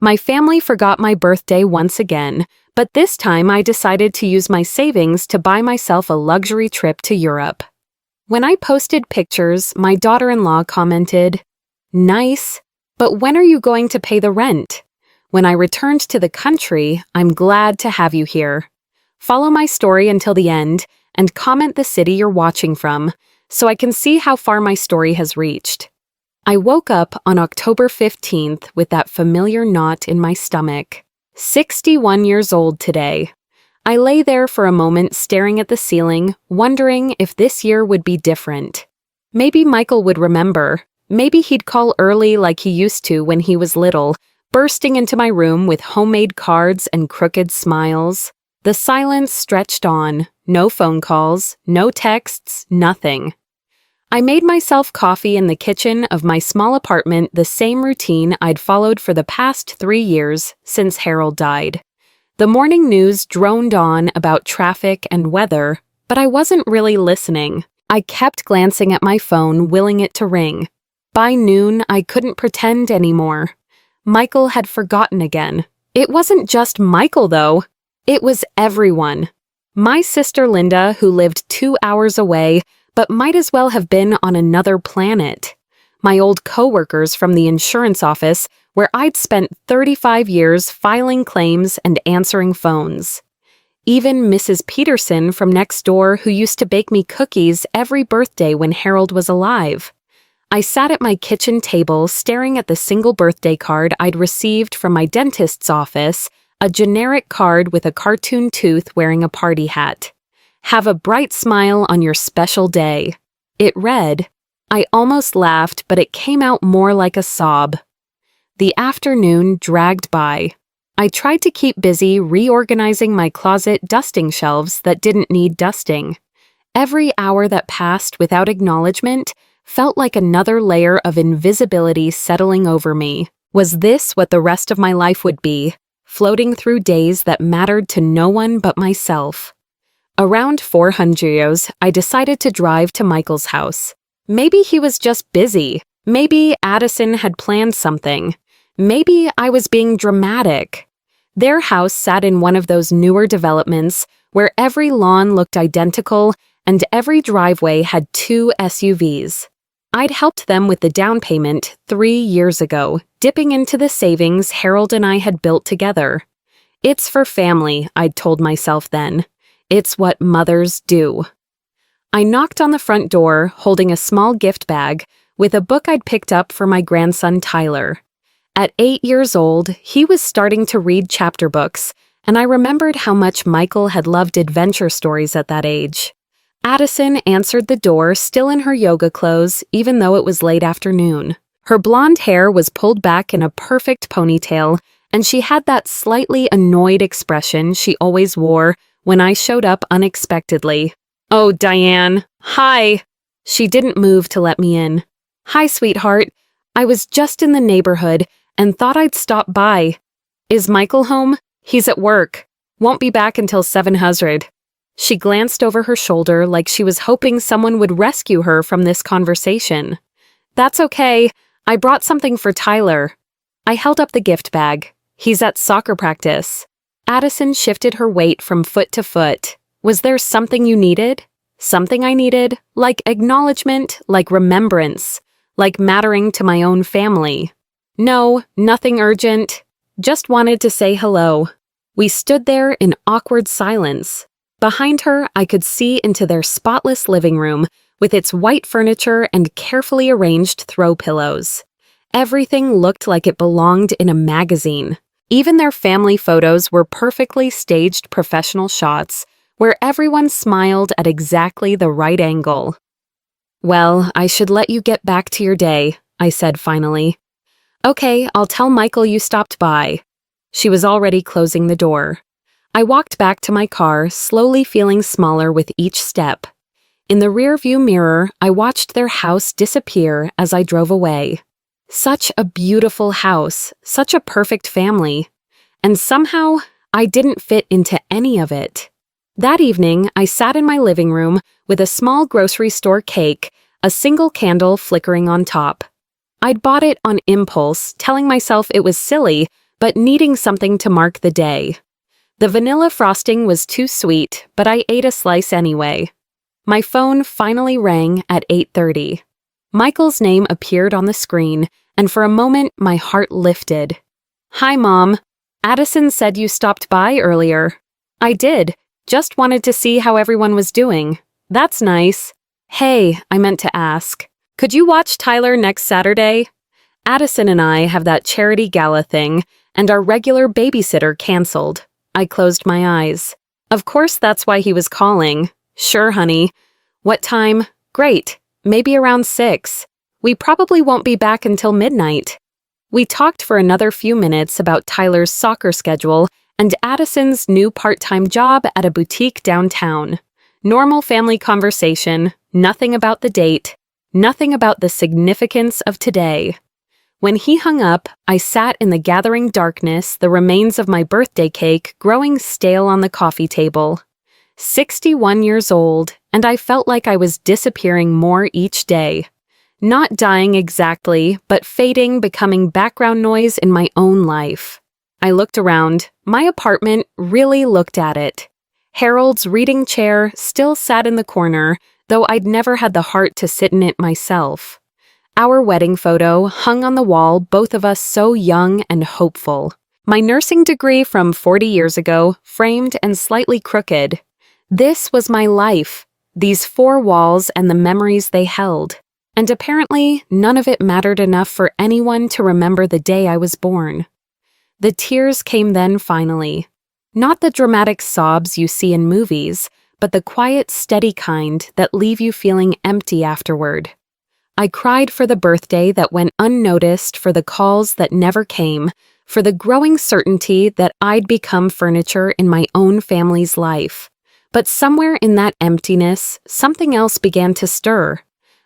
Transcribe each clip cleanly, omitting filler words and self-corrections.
My family forgot my birthday once again, but this time I decided to use my savings to buy myself a luxury trip to Europe. When I posted pictures, my daughter-in-law commented, "Nice, but when are you going to pay the rent? When I returned to the country, I'm glad to have you here. Follow my story until the end and comment the city you're watching from so I can see how far my story has reached." I woke up on October 15th with that familiar knot in my stomach. 61 years old today. I lay there for a moment staring at the ceiling, wondering if this year would be different. Maybe Michael would remember. Maybe he'd call early like he used to when he was little, bursting into my room with homemade cards and crooked smiles. The silence stretched on. No phone calls, no texts, nothing. I made myself coffee in the kitchen of my small apartment, the same routine I'd followed for the past 3 years since Harold died. The morning news droned on about traffic and weather, but I wasn't really listening. I kept glancing at my phone, willing it to ring. By noon, I couldn't pretend anymore. Michael had forgotten again. It wasn't just Michael, though. It was everyone. My sister Linda, who lived 2 hours away, but might as well have been on another planet. My old coworkers from the insurance office, where I'd spent 35 years filing claims and answering phones. Even Mrs. Peterson from next door, who used to bake me cookies every birthday when Harold was alive. I sat at my kitchen table staring at the single birthday card I'd received from my dentist's office, a generic card with a cartoon tooth wearing a party hat. "Have a bright smile on your special day." It read. I almost laughed, but it came out more like a sob. The afternoon dragged by. I tried to keep busy reorganizing my closet dusting shelves that didn't need dusting. Every hour that passed without acknowledgement felt like another layer of invisibility settling over me. Was this what the rest of my life would be? Floating through days that mattered to no one but myself. Around 400, I decided to drive to Michael's house. Maybe he was just busy. Maybe Addison had planned something. Maybe I was being dramatic. Their house sat in one of those newer developments where every lawn looked identical and every driveway had 2 SUVs. I'd helped them with the down payment 3 years ago, dipping into the savings Harold and I had built together. It's for family, I'd told myself then. It's what mothers do. I knocked on the front door, holding a small gift bag with a book I'd picked up for my grandson Tyler. At 8 years old, he was starting to read chapter books, and I remembered how much Michael had loved adventure stories at that age. Addison answered the door, still in her yoga clothes, even though it was late afternoon. Her blonde hair was pulled back in a perfect ponytail, and she had that slightly annoyed expression she always wore when I showed up unexpectedly. "Oh, Diane. Hi." She didn't move to let me in. "Hi, sweetheart. I was just in the neighborhood and thought I'd stop by. Is Michael home? He's at work. Won't be back until 700. She glanced over her shoulder like she was hoping someone would rescue her from this conversation. "That's okay. I brought something for Tyler." I held up the gift bag. "He's at soccer practice." Addison shifted her weight from foot to foot. "Was there something you needed?" Something I needed? Like acknowledgement, like remembrance, like mattering to my own family. "No, nothing urgent. Just wanted to say hello." We stood there in awkward silence. Behind her, I could see into their spotless living room with its white furniture and carefully arranged throw pillows. Everything looked like it belonged in a magazine. Even their family photos were perfectly staged professional shots where everyone smiled at exactly the right angle. "Well, I should let you get back to your day," I said finally. "Okay, I'll tell Michael you stopped by." She was already closing the door. I walked back to my car, slowly feeling smaller with each step. In the rearview mirror, I watched their house disappear as I drove away. Such a beautiful house, such a perfect family. And somehow, I didn't fit into any of it. That evening, I sat in my living room with a small grocery store cake, a single candle flickering on top. I'd bought it on impulse, telling myself it was silly, but needing something to mark the day. The vanilla frosting was too sweet, but I ate a slice anyway. My phone finally rang at 8:30. Michael's name appeared on the screen, and for a moment my heart lifted. "Hi, Mom. Addison said you stopped by earlier." "I did. Just wanted to see how everyone was doing." "That's nice." "Hey, I meant to ask. Could you watch Tyler next Saturday? Addison and I have that charity gala thing, and our regular babysitter canceled." I closed my eyes. Of course that's why he was calling. "Sure, honey." "What time?" "Great. Maybe around 6. We probably won't be back until midnight." We talked for another few minutes about Tyler's soccer schedule and Addison's new part-time job at a boutique downtown. Normal family conversation, nothing about the date, nothing about the significance of today. When he hung up, I sat in the gathering darkness, the remains of my birthday cake growing stale on the coffee table. 61 years old, and I felt like I was disappearing more each day. Not dying exactly, but fading, becoming background noise in my own life. I looked around. My apartment really looked at it. Harold's reading chair still sat in the corner, though I'd never had the heart to sit in it myself. Our wedding photo hung on the wall, both of us so young and hopeful. My nursing degree from 40 years ago, framed and slightly crooked. This was my life, these 4 walls and the memories they held. And apparently, none of it mattered enough for anyone to remember the day I was born. The tears came then finally. Not the dramatic sobs you see in movies, but the quiet, steady kind that leave you feeling empty afterward. I cried for the birthday that went unnoticed, for the calls that never came, for the growing certainty that I'd become furniture in my own family's life. But somewhere in that emptiness, something else began to stir.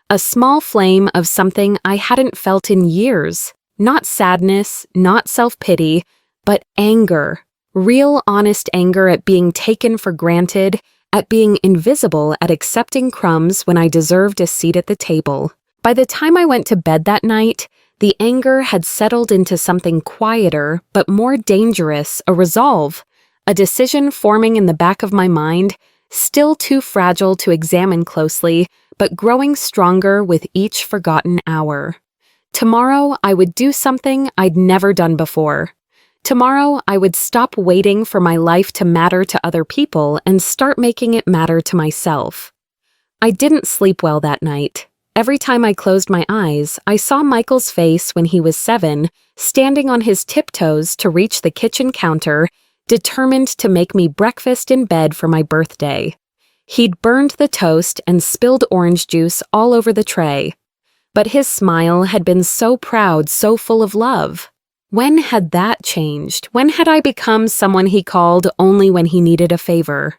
A small flame of something I hadn't felt in years. Not sadness, not self-pity, but anger. Real, honest anger at being taken for granted, at being invisible, at accepting crumbs when I deserved a seat at the table. By the time I went to bed that night, the anger had settled into something quieter, but more dangerous, a resolve, a decision forming in the back of my mind, still too fragile to examine closely, but growing stronger with each forgotten hour. Tomorrow, I would do something I'd never done before. Tomorrow, I would stop waiting for my life to matter to other people and start making it matter to myself. I didn't sleep well that night. Every time I closed my eyes, I saw Michael's face when he was 7, standing on his tiptoes to reach the kitchen counter, determined to make me breakfast in bed for my birthday. He'd burned the toast and spilled orange juice all over the tray. But his smile had been so proud, so full of love. When had that changed? When had I become someone he called only when he needed a favor?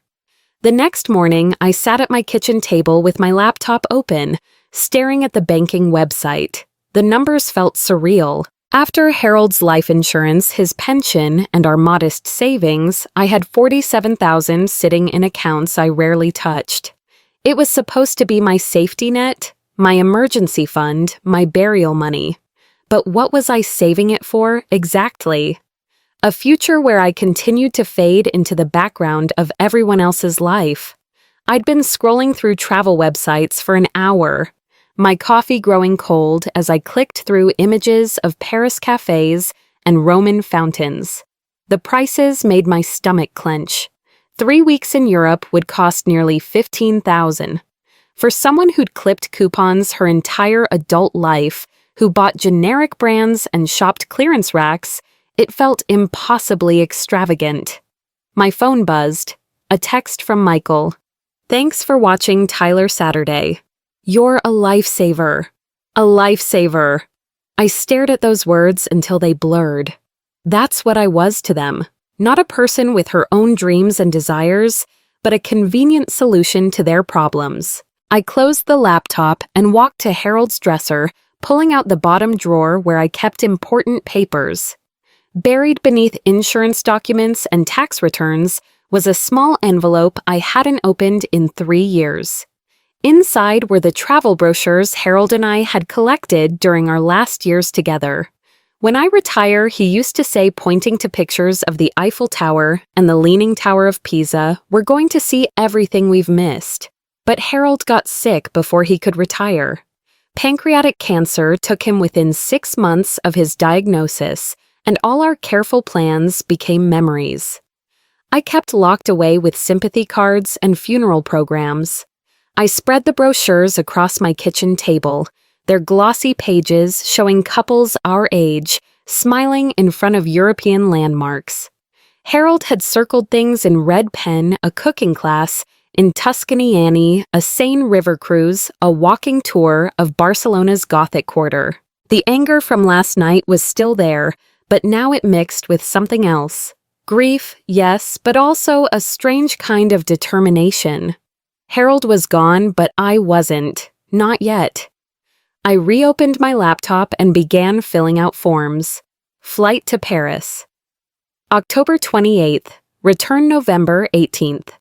The next morning, I sat at my kitchen table with my laptop open, staring at the banking website. The numbers felt surreal. After Harold's life insurance, his pension, and our modest savings, I had $47,000 sitting in accounts I rarely touched. It was supposed to be my safety net, my emergency fund, my burial money. But what was I saving it for, exactly? A future where I continued to fade into the background of everyone else's life. I'd been scrolling through travel websites for an hour, my coffee growing cold as I clicked through images of Paris cafes and Roman fountains. The prices made my stomach clench. 3 weeks in Europe would cost nearly $15,000. For someone who'd clipped coupons her entire adult life, who bought generic brands and shopped clearance racks, it felt impossibly extravagant. My phone buzzed. A text from Michael. "Thanks for watching Tyler Saturday. You're a lifesaver. A lifesaver." I stared at those words until they blurred. That's what I was to them. Not a person with her own dreams and desires, but a convenient solution to their problems. I closed the laptop and walked to Harold's dresser, pulling out the bottom drawer where I kept important papers. Buried beneath insurance documents and tax returns was a small envelope I hadn't opened in 3 years. Inside were the travel brochures Harold and I had collected during our last years together. When I retire, he used to say, pointing to pictures of the Eiffel Tower and the Leaning Tower of Pisa, we're going to see everything we've missed. But Harold got sick before he could retire. Pancreatic cancer took him within 6 months of his diagnosis, and all our careful plans became memories. I kept locked away with sympathy cards and funeral programs. I spread the brochures across my kitchen table, their glossy pages showing couples our age, smiling in front of European landmarks. Harold had circled things in red pen, a cooking class, in Tuscany Annie, a Seine river cruise, a walking tour of Barcelona's Gothic quarter. The anger from last night was still there, but now it mixed with something else. Grief, yes, but also a strange kind of determination. Harold was gone, but I wasn't. Not yet. I reopened my laptop and began filling out forms. Flight to Paris. October 28th. Return November 18th.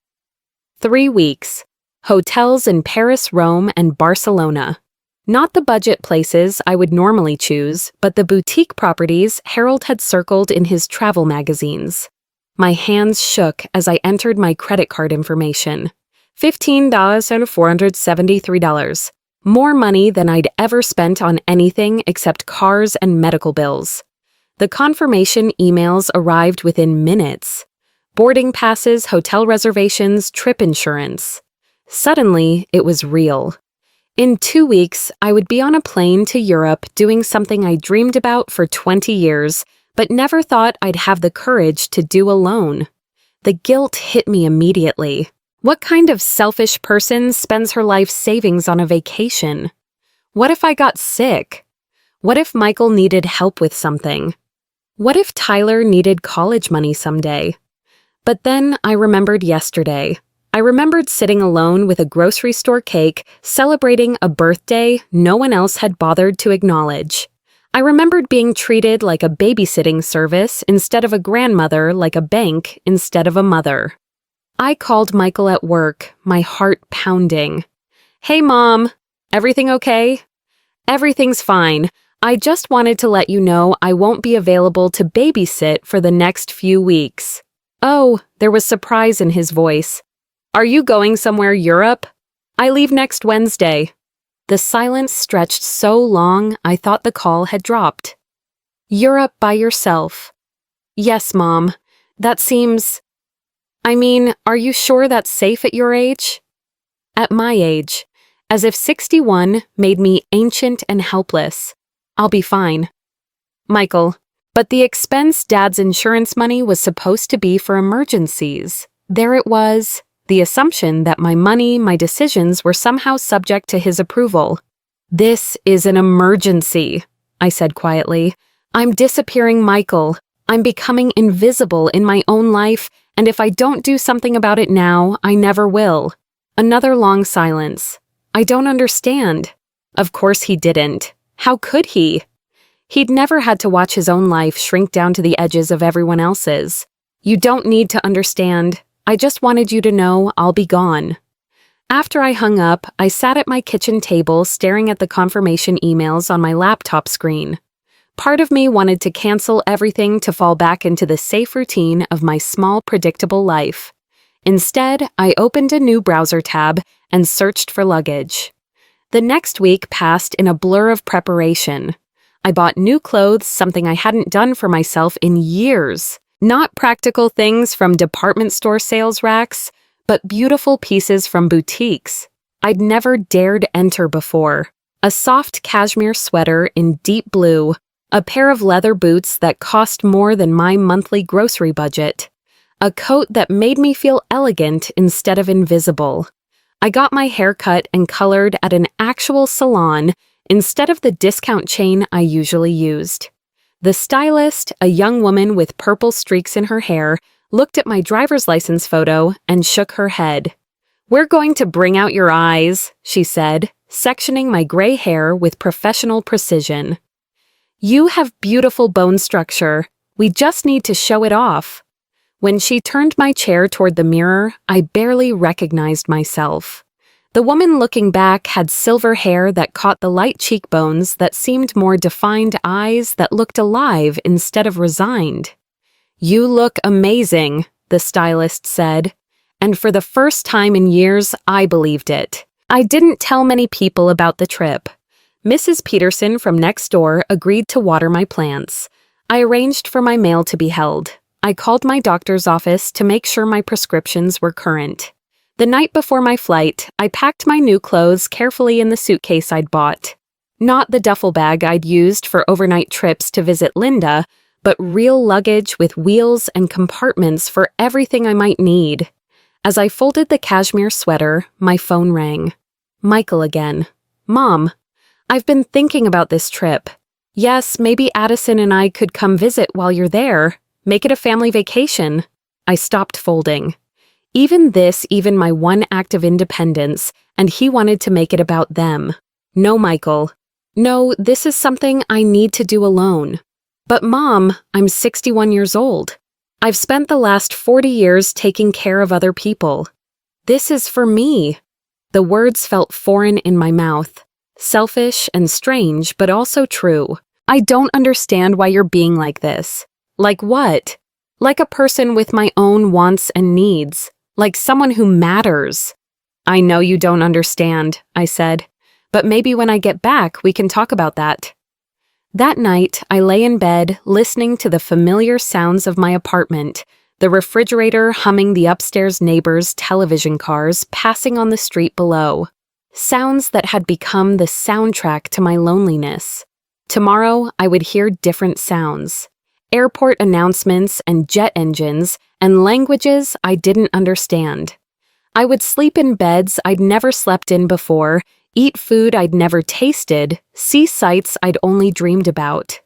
3 weeks. Hotels in Paris, Rome, and Barcelona. Not the budget places I would normally choose, but the boutique properties Harold had circled in his travel magazines. My hands shook as I entered my credit card information. $15,473. More money than I'd ever spent on anything except cars and medical bills. The confirmation emails arrived within minutes. Boarding passes, hotel reservations, trip insurance. Suddenly, it was real. In 2 weeks, I would be on a plane to Europe doing something I dreamed about for 20 years, but never thought I'd have the courage to do alone. The guilt hit me immediately. What kind of selfish person spends her life savings on a vacation? What if I got sick? What if Michael needed help with something? What if Tyler needed college money someday? But then I remembered yesterday. I remembered sitting alone with a grocery store cake, celebrating a birthday no one else had bothered to acknowledge. I remembered being treated like a babysitting service instead of a grandmother, like a bank instead of a mother. I called Michael at work, my heart pounding. "Hey, Mom. Everything okay?" "Everything's fine. I just wanted to let you know I won't be available to babysit for the next few weeks." "Oh," there was surprise in his voice. "Are you going somewhere, Europe?" "I leave next Wednesday." The silence stretched so long I thought the call had dropped. "Europe by yourself?" "Yes, Mom. That seems... are you sure that's safe at your age?" "At my age. As if 61 made me ancient and helpless. I'll be fine." "Michael, but the expense Dad's insurance money was supposed to be for emergencies. There it was, the assumption that my money, my decisions were somehow subject to his approval. "This is an emergency," I said quietly. "I'm disappearing, Michael. I'm becoming invisible in my own life, and if I don't do something about it now, I never will." Another long silence. "I don't understand." Of course he didn't. How could he? He'd never had to watch his own life shrink down to the edges of everyone else's. "You don't need to understand. I just wanted you to know I'll be gone." After I hung up, I sat at my kitchen table staring at the confirmation emails on my laptop screen. Part of me wanted to cancel everything to fall back into the safe routine of my small, predictable life. Instead, I opened a new browser tab and searched for luggage. The next week passed in a blur of preparation. I bought new clothes, something I hadn't done for myself in years. Not practical things from department store sales racks, but beautiful pieces from boutiques I'd never dared enter before. A soft cashmere sweater in deep blue, a pair of leather boots that cost more than my monthly grocery budget, a coat that made me feel elegant instead of invisible. I got my hair cut and colored at an actual salon instead of the discount chain I usually used. The stylist, a young woman with purple streaks in her hair, looked at my driver's license photo and shook her head. "We're going to bring out your eyes," she said, sectioning my gray hair with professional precision. "You have beautiful bone structure. We just need to show it off." When she turned my chair toward the mirror, I barely recognized myself. The woman looking back had silver hair that caught the light cheekbones that seemed more defined eyes that looked alive instead of resigned. "You look amazing," the stylist said. And for the first time in years, I believed it. I didn't tell many people about the trip. Mrs. Peterson from next door agreed to water my plants. I arranged for my mail to be held. I called my doctor's office to make sure my prescriptions were current. The night before my flight, I packed my new clothes carefully in the suitcase I'd bought. Not the duffel bag I'd used for overnight trips to visit Linda, but real luggage with wheels and compartments for everything I might need. As I folded the cashmere sweater, my phone rang. Michael again. "Mom, I've been thinking about this trip. Yes, maybe Addison and I could come visit while you're there. Make it a family vacation." I stopped folding. Even my one act of independence, and he wanted to make it about them. "No, Michael. No, this is something I need to do alone." "But Mom, I'm 61 years old. I've spent the last 40 years taking care of other people. This is for me." The words felt foreign in my mouth. Selfish and strange, but also true. "I don't understand why you're being like this." "Like what?" "Like a person with my own wants and needs. Like someone who matters." "I know you don't understand," I said. "But maybe when I get back, we can talk about that." That night, I lay in bed, listening to the familiar sounds of my apartment, the refrigerator humming the upstairs neighbors' television cars passing on the street below. Sounds that had become the soundtrack to my loneliness. Tomorrow, I would hear different sounds. Airport announcements and jet engines and languages I didn't understand. I would sleep in beds I'd never slept in before, eat food I'd never tasted, see sights I'd only dreamed about.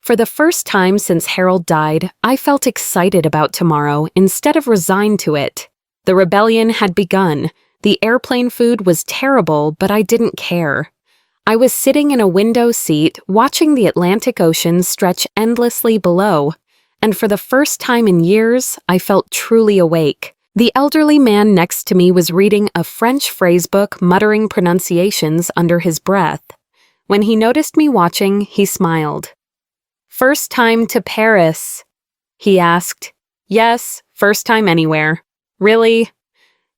For the first time since Harold died, I felt excited about tomorrow instead of resigned to it. The rebellion had begun. The airplane food was terrible, but I didn't care. I was sitting in a window seat, watching the Atlantic Ocean stretch endlessly below, and for the first time in years, I felt truly awake. The elderly man next to me was reading a French phrasebook, muttering pronunciations under his breath. When he noticed me watching, he smiled. "First time to Paris?" he asked. "Yes, first time anywhere." "Really?"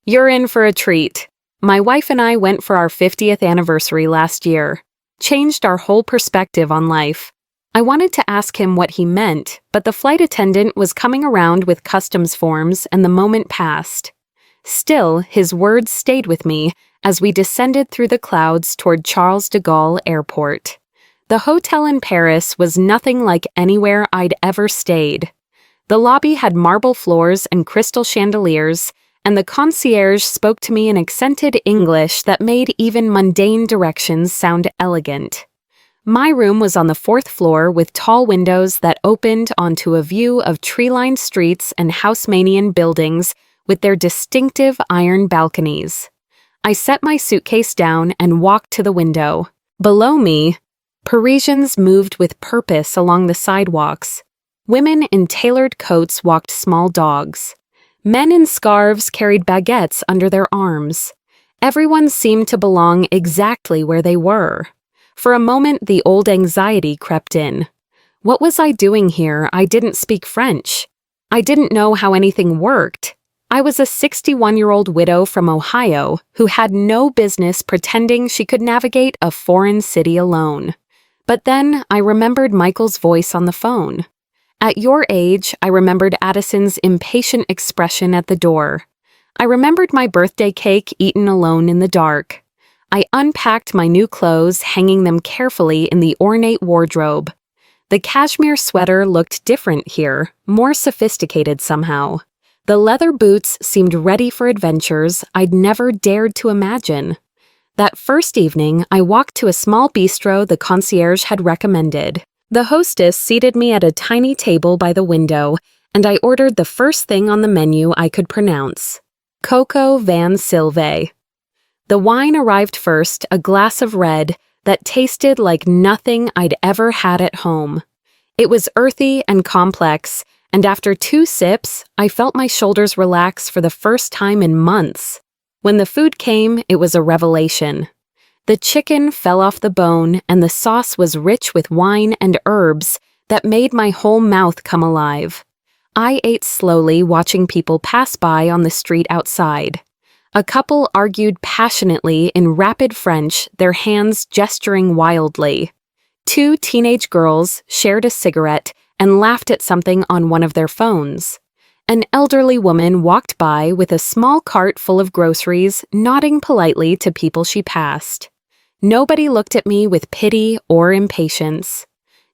"You're in for a treat. My wife and I went for our 50th anniversary last year. Changed our whole perspective on life." I wanted to ask him what he meant, but the flight attendant was coming around with customs forms and the moment passed. Still, his words stayed with me as we descended through the clouds toward Charles de Gaulle Airport. The hotel in Paris was nothing like anywhere I'd ever stayed. The lobby had marble floors and crystal chandeliers, and the concierge spoke to me in accented English that made even mundane directions sound elegant. My room was on the 4th floor with tall windows that opened onto a view of tree-lined streets and Haussmannian buildings with their distinctive iron balconies. I set my suitcase down and walked to the window. Below me, Parisians moved with purpose along the sidewalks. Women in tailored coats walked small dogs. Men in scarves carried baguettes under their arms. Everyone seemed to belong exactly where they were. For a moment, the old anxiety crept in. What was I doing here? I didn't speak French. I didn't know how anything worked. I was a 61-year-old widow from Ohio who had no business pretending she could navigate a foreign city alone. But then I remembered Michael's voice on the phone. At your age, I remembered Addison's impatient expression at the door. I remembered my birthday cake eaten alone in the dark. I unpacked my new clothes, hanging them carefully in the ornate wardrobe. The cashmere sweater looked different here, more sophisticated somehow. The leather boots seemed ready for adventures I'd never dared to imagine. That first evening, I walked to a small bistro the concierge had recommended. The hostess seated me at a tiny table by the window, and I ordered the first thing on the menu I could pronounce: Coco Van Sylve. The wine arrived first, a glass of red that tasted like nothing I'd ever had at home. It was earthy and complex, and after 2 sips, I felt my shoulders relax for the first time in months. When the food came, it was a revelation. The chicken fell off the bone, and the sauce was rich with wine and herbs that made my whole mouth come alive. I ate slowly, watching people pass by on the street outside. A couple argued passionately in rapid French, their hands gesturing wildly. Two teenage girls shared a cigarette and laughed at something on one of their phones. An elderly woman walked by with a small cart full of groceries, nodding politely to people she passed. Nobody looked at me with pity or impatience.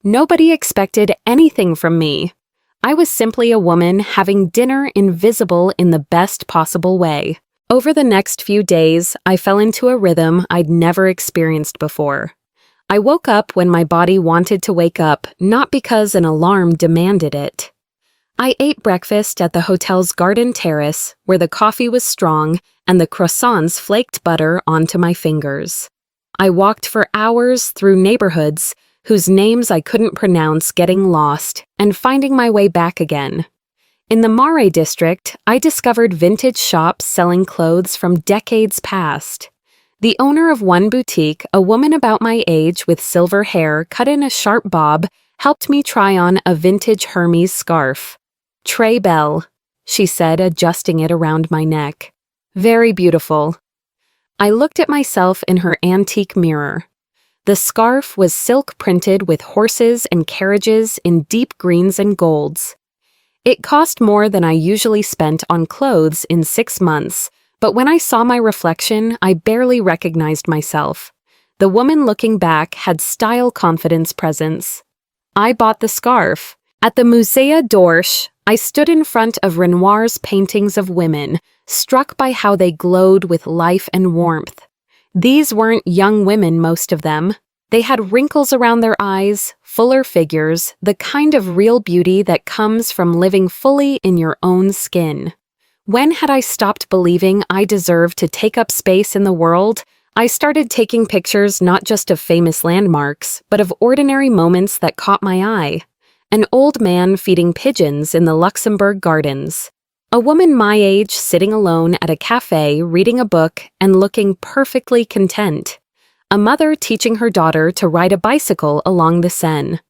Nobody expected anything from me. I was simply a woman having dinner invisible in the best possible way. Over the next few days, I fell into a rhythm I'd never experienced before. I woke up when my body wanted to wake up, not because an alarm demanded it. I ate breakfast at the hotel's garden terrace, where the coffee was strong and the croissants flaked butter onto my fingers. I walked for hours through neighborhoods whose names I couldn't pronounce, getting lost and finding my way back again. In the Marais district, I discovered vintage shops selling clothes from decades past. The owner of one boutique, a woman about my age with silver hair cut in a sharp bob, helped me try on a vintage Hermes scarf. "Très belle," she said, adjusting it around my neck. "Very beautiful." I looked at myself in her antique mirror. The scarf was silk printed with horses and carriages in deep greens and golds. It cost more than I usually spent on clothes in 6 months, but when I saw my reflection, I barely recognized myself. The woman looking back had style, confidence, presence. I bought the scarf. At the Musée d'Orsay, I stood in front of Renoir's paintings of women, struck by how they glowed with life and warmth. These weren't young women, most of them. They had wrinkles around their eyes, fuller figures, the kind of real beauty that comes from living fully in your own skin. When had I stopped believing I deserved to take up space in the world? I started taking pictures not just of famous landmarks, but of ordinary moments that caught my eye. An old man feeding pigeons in the Luxembourg Gardens. A woman my age sitting alone at a cafe reading a book and looking perfectly content. A mother teaching her daughter to ride a bicycle along the Seine.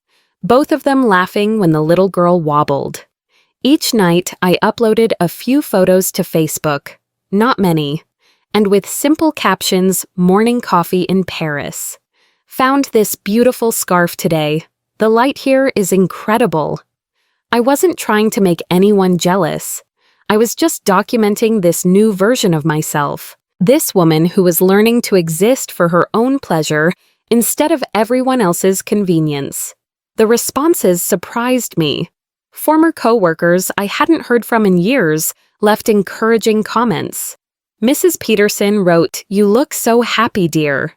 Both of them laughing when the little girl wobbled. Each night, I uploaded a few photos to Facebook, not many, and with simple captions, "Morning coffee in Paris." Found this beautiful scarf today. The light here is incredible. I wasn't trying to make anyone jealous. I was just documenting this new version of myself. This woman who was learning to exist for her own pleasure instead of everyone else's convenience. The responses surprised me. Former co-workers I hadn't heard from in years left encouraging comments. Mrs. Peterson wrote, "You look so happy, dear."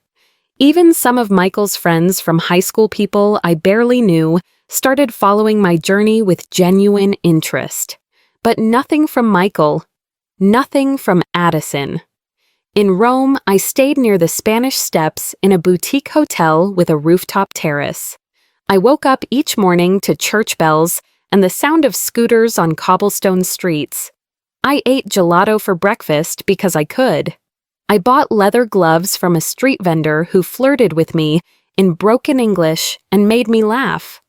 Even some of Michael's friends from high school, people I barely knew, started following my journey with genuine interest. But nothing from Michael. Nothing from Addison. In Rome, I stayed near the Spanish Steps in a boutique hotel with a rooftop terrace. I woke up each morning to church bells and the sound of scooters on cobblestone streets. I ate gelato for breakfast because I could. I bought leather gloves from a street vendor who flirted with me in broken English and made me laugh.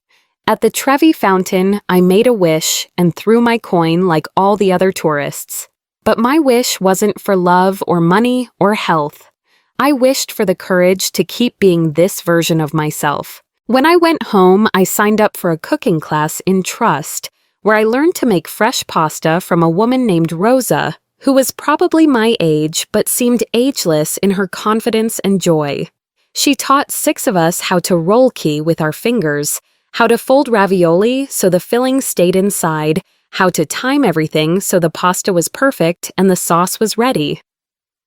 At the Trevi fountain, I made a wish and threw my coin like all the other tourists. But my wish wasn't for love or money or health. I wished for the courage to keep being this version of myself. When I went home, I signed up for a cooking class in Trust, where I learned to make fresh pasta from a woman named Rosa, who was probably my age but seemed ageless in her confidence and joy. She taught 6 of us how to roll key with our fingers, how to fold ravioli so the filling stayed inside, how to time everything so the pasta was perfect and the sauce was ready.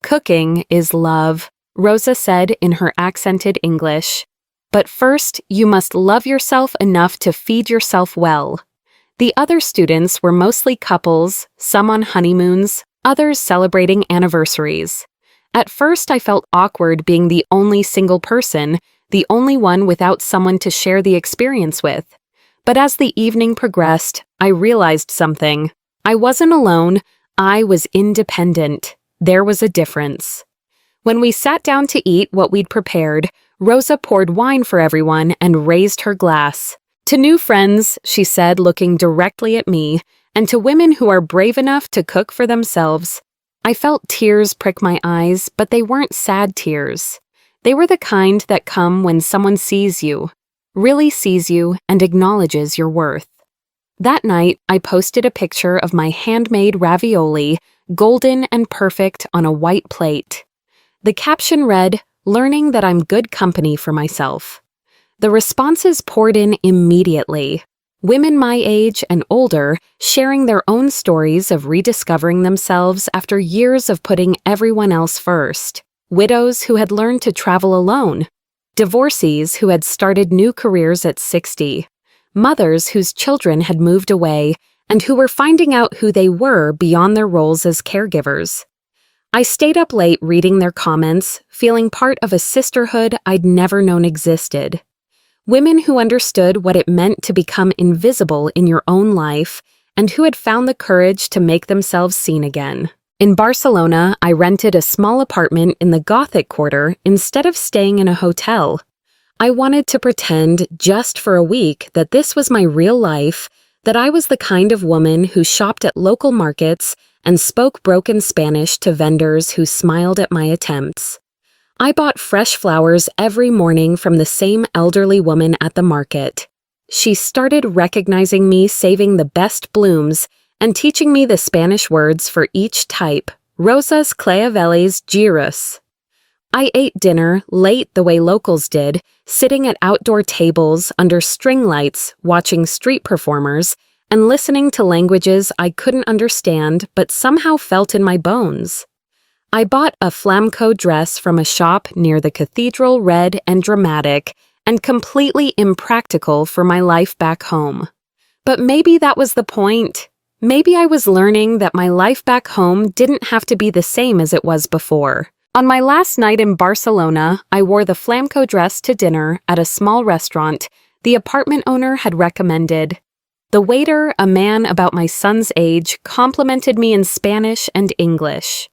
"Cooking is love," Rosa said in her accented English. "But first, you must love yourself enough to feed yourself well." The other students were mostly couples, some on honeymoons, others celebrating anniversaries. At first, I felt awkward being the only single person, the only one without someone to share the experience with. But as the evening progressed, I realized something. I wasn't alone, I was independent. there was a difference. When we sat down to eat what we'd prepared, Rosa poured wine for everyone and raised her glass. "To new friends," she said, looking directly at me, "and to women who are brave enough to cook for themselves." I felt tears prick my eyes, but they weren't sad tears. They were the kind that come when someone sees you, really sees you, and acknowledges your worth. That night, I posted a picture of my handmade ravioli, golden and perfect on a white plate. The caption read, "Learning that I'm good company for myself." The responses poured in immediately. Women my age and older sharing their own stories of rediscovering themselves after years of putting everyone else first. Widows who had learned to travel alone. Divorcees who had started new careers at 60. Mothers whose children had moved away and who were finding out who they were beyond their roles as caregivers. I stayed up late reading their comments, feeling part of a sisterhood I'd never known existed. Women who understood what it meant to become invisible in your own life and who had found the courage to make themselves seen again. In Barcelona, I rented a small apartment in the Gothic quarter instead of staying in a hotel. I wanted to pretend, just for a week, that this was my real life, that I was the kind of woman who shopped at local markets and spoke broken Spanish to vendors who smiled at my attempts. I bought fresh flowers every morning from the same elderly woman at the market. She started recognizing me saving the best blooms and teaching me the Spanish words for each type, rosas claveles girus. I ate dinner late the way locals did, sitting at outdoor tables under string lights, watching street performers, and listening to languages I couldn't understand but somehow felt in my bones. I bought a flamenco dress from a shop near the cathedral, red and dramatic, and completely impractical for my life back home. But maybe that was the point. Maybe I was learning that my life back home didn't have to be the same as it was before. On my last night in Barcelona, I wore the flamenco dress to dinner at a small restaurant the apartment owner had recommended. The waiter, a man about my son's age, complimented me in Spanish and English.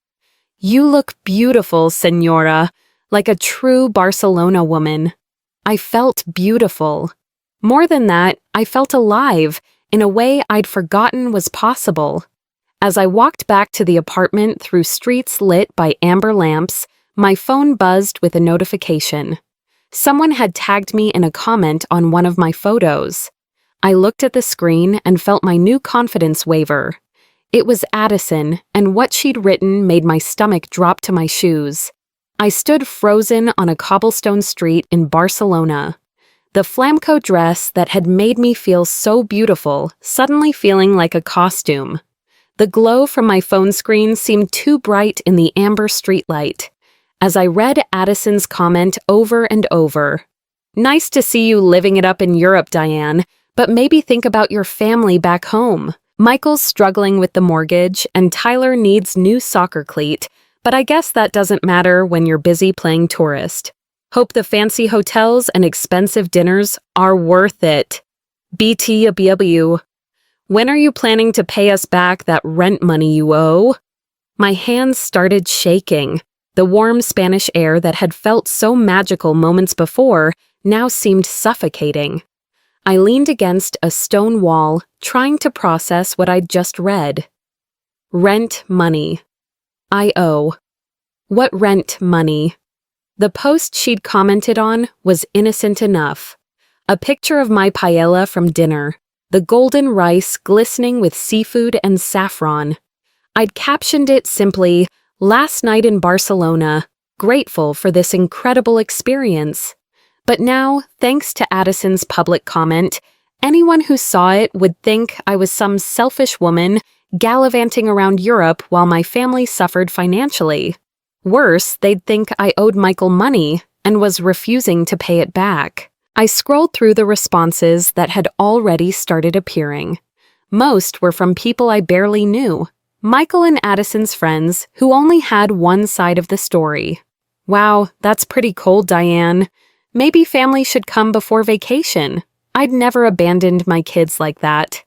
"You look beautiful, señora, like a true Barcelona woman." I felt beautiful. More than that, I felt alive in a way I'd forgotten was possible. As I walked back to the apartment through streets lit by amber lamps, my phone buzzed with a notification. Someone had tagged me in a comment on one of my photos. I looked at the screen and felt my new confidence waver. It was Addison, and what she'd written made my stomach drop to my shoes. I stood frozen on a cobblestone street in Barcelona. The flamenco dress that had made me feel so beautiful, suddenly feeling like a costume. The glow from my phone screen seemed too bright in the amber streetlight. As I read Addison's comment over and over. "Nice to see you living it up in Europe, Diane, but maybe think about your family back home. Michael's struggling with the mortgage, and Tyler needs new soccer cleat, but I guess that doesn't matter when you're busy playing tourist. Hope the fancy hotels and expensive dinners are worth it. BTW. When are you planning to pay us back that rent money you owe?" My hands started shaking. The warm Spanish air that had felt so magical moments before now seemed suffocating. I leaned against a stone wall, trying to process what I'd just read. Rent money. I owe. What rent money? The post she'd commented on was innocent enough. A picture of my paella from dinner, the golden rice glistening with seafood and saffron. I'd captioned it simply, "Last night in Barcelona, grateful for this incredible experience." But now, thanks to Addison's public comment, anyone who saw it would think I was some selfish woman gallivanting around Europe while my family suffered financially. Worse, they'd think I owed Michael money and was refusing to pay it back. I scrolled through the responses that had already started appearing. Most were from people I barely knew, Michael and Addison's friends who only had one side of the story. "Wow, that's pretty cold, Diane. Maybe family should come before vacation. I'd never abandoned my kids like that."